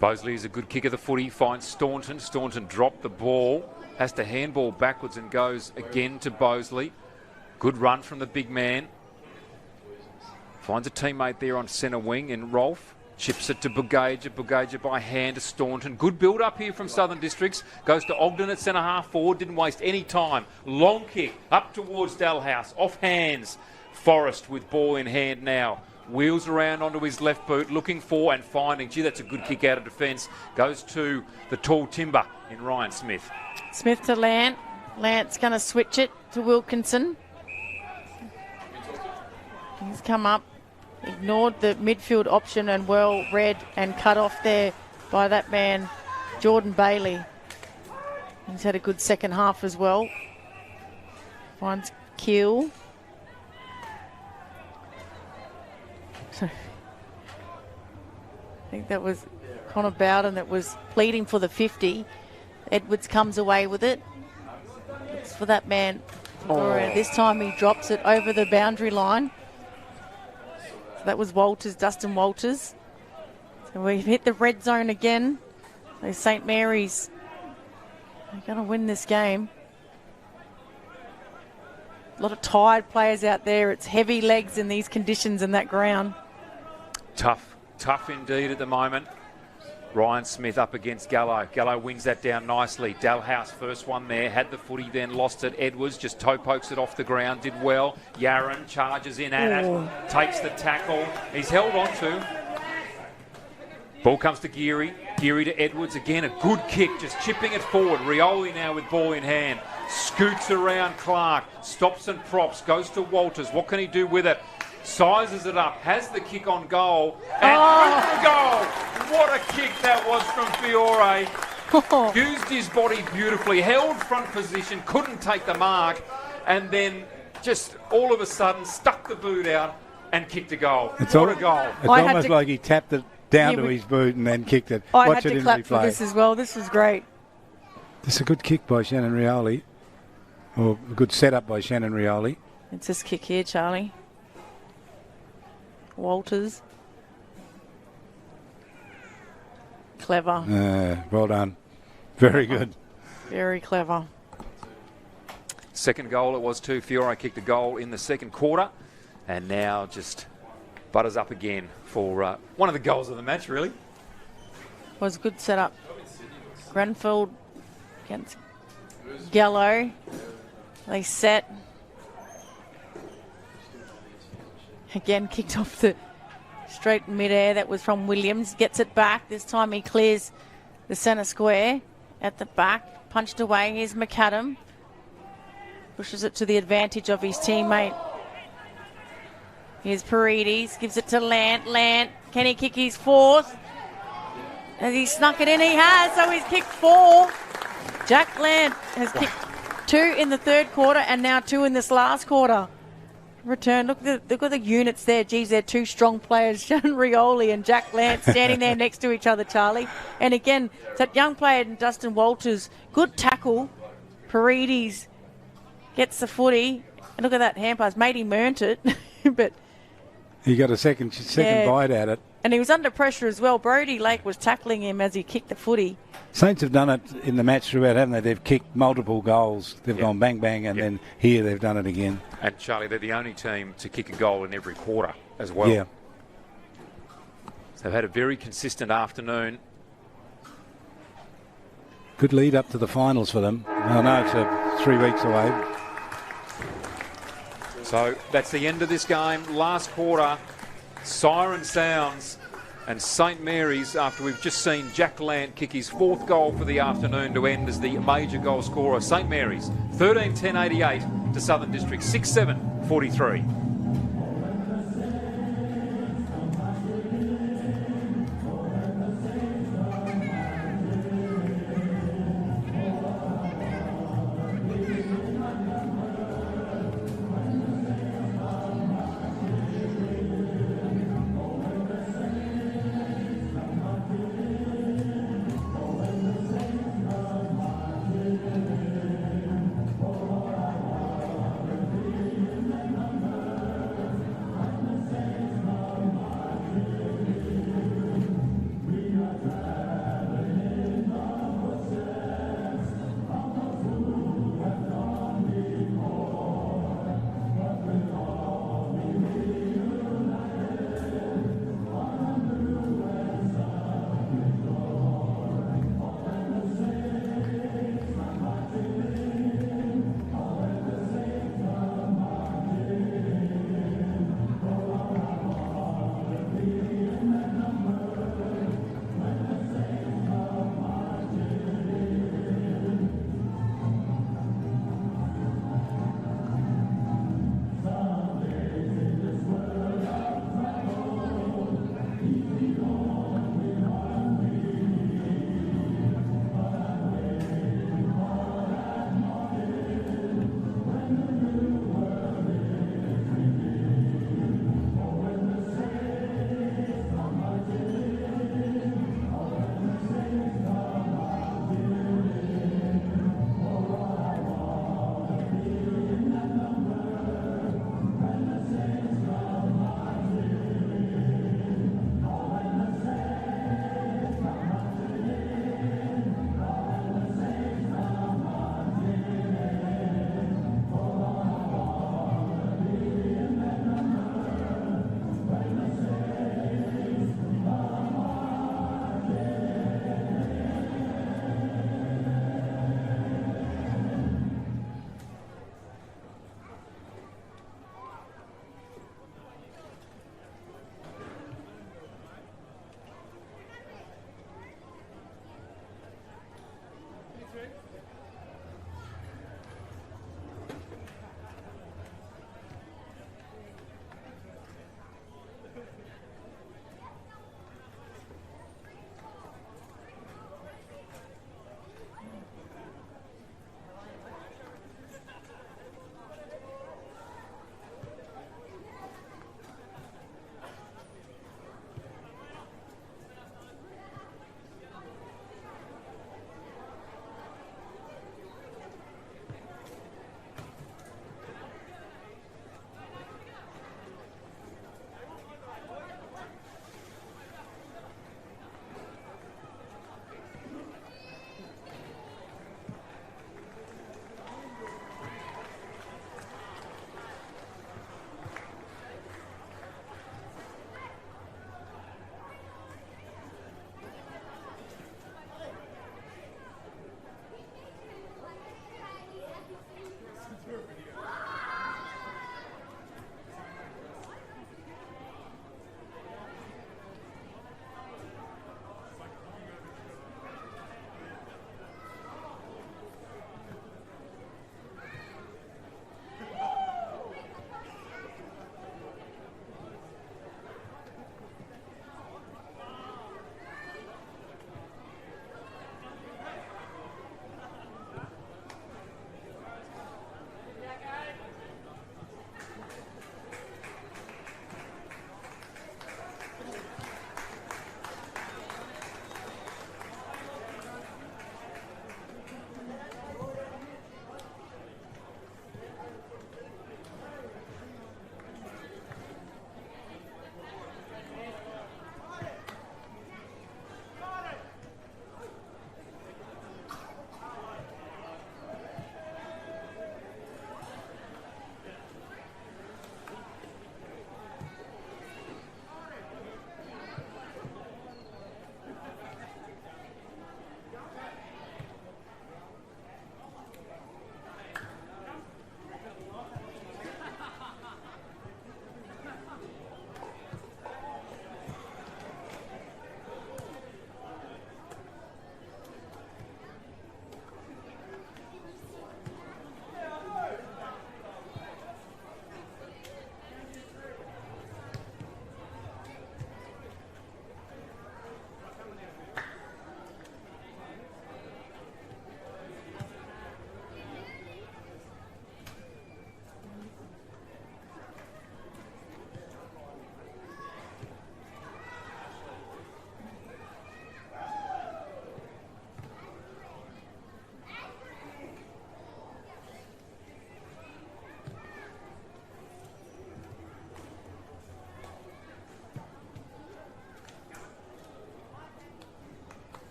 Bosley is a good kick of the footy, finds Staunton. Staunton dropped the ball, has to handball backwards and goes again to Bosley. Good run from the big man. Finds a teammate there on centre wing in Rolfe. Chips it to Bugaja. Bugaja by hand to Staunton. Good build up here from Southern Districts. Goes to Ogden at centre half forward. Didn't waste any time. Long kick up towards Dalhouse. Off hands. Forrest with ball in hand now. Wheels around onto his left boot, looking for and finding. Gee, that's a good kick out of defence. Goes to the tall timber in Ryan Smith. Smith to Lant. Lant's going to switch it to Wilkinson. He's come up, ignored the midfield option and well read and cut off there by that man, Jordan Bailey. He's had a good second half as well. Finds Keel. I think that was Connor Bowden that was pleading for the 50. Edwards comes away with it. It's for that man. This time he drops it over the boundary line. So that was Walters, Dustin Walters. So we've hit the red zone again. So St. Mary's are going to win this game. A lot of tired players out there. It's heavy legs in these conditions and that ground. Tough indeed at the moment. Ryan Smith up against Gallo. Gallo wins that down nicely. Dalhouse first one there. Had the footy, then lost it. Edwards just toe pokes it off the ground. Did well. Yaron charges in at it. Takes the tackle. He's held on to. Ball comes to Geary. Geary to Edwards. Again, a good kick. Just chipping it forward. Rioli now with ball in hand. Scoots around Clark. Stops and props. Goes to Walters. What can he do with it? Sizes it up, has the kick on goal, and the goal! What a kick that was from Fiore. Used his body beautifully, held front position, couldn't take the mark, and then just all of a sudden stuck the boot out and kicked a goal. What a goal. It's almost like he tapped it down to his boot and then kicked it. I had to clap for this as well. This was great. This is a good kick by Shannon Rioli, or a good setup by Shannon Rioli. It's this kick here, Charlie. Walters. Clever. Well done. Very good. Very clever. Second goal it was too. Fiore kicked a goal in the second quarter, and now just butters up again for one of the goals of the match, really. Was a good setup. Grenfell against Gallo. They set. Again, kicked off the straight mid-air. That was from Williams. Gets it back. This time he clears the centre square at the back. Punched away. Here's McAdam. Pushes it to the advantage of his teammate. Here's Paredes. Gives it to Lant. Lant. Can he kick his fourth? Has he snuck it in? He has. So he's kicked 4. Jack Lant has kicked 2 in the third quarter and now 2 in this last quarter. Return. Look at the units there. Geez, they're 2 strong players. Shannon Rioli and Jack Lance standing there next to each other, Charlie. And again, that young player, Dustin Walters, good tackle. Paredes gets the footy. And look at that hand pass. Mate, he earned it. But he got a second bite at it. And he was under pressure as well. Brodie Lake was tackling him as he kicked the footy. Saints have done it in the match throughout, haven't they? They've kicked multiple goals. They've gone bang, bang, and then here they've done it again. And, Charlie, they're the only team to kick a goal in every quarter as well. Yeah. So they've had a very consistent afternoon. Good lead up to the finals for them. I know it's 3 weeks away. So that's the end of this game. Last quarter, siren sounds, and St Mary's, after we've just seen Jack Lant kick his 4th goal for the afternoon to end as the major goal scorer. St Mary's 13-10-88 to Southern District 6-7-43.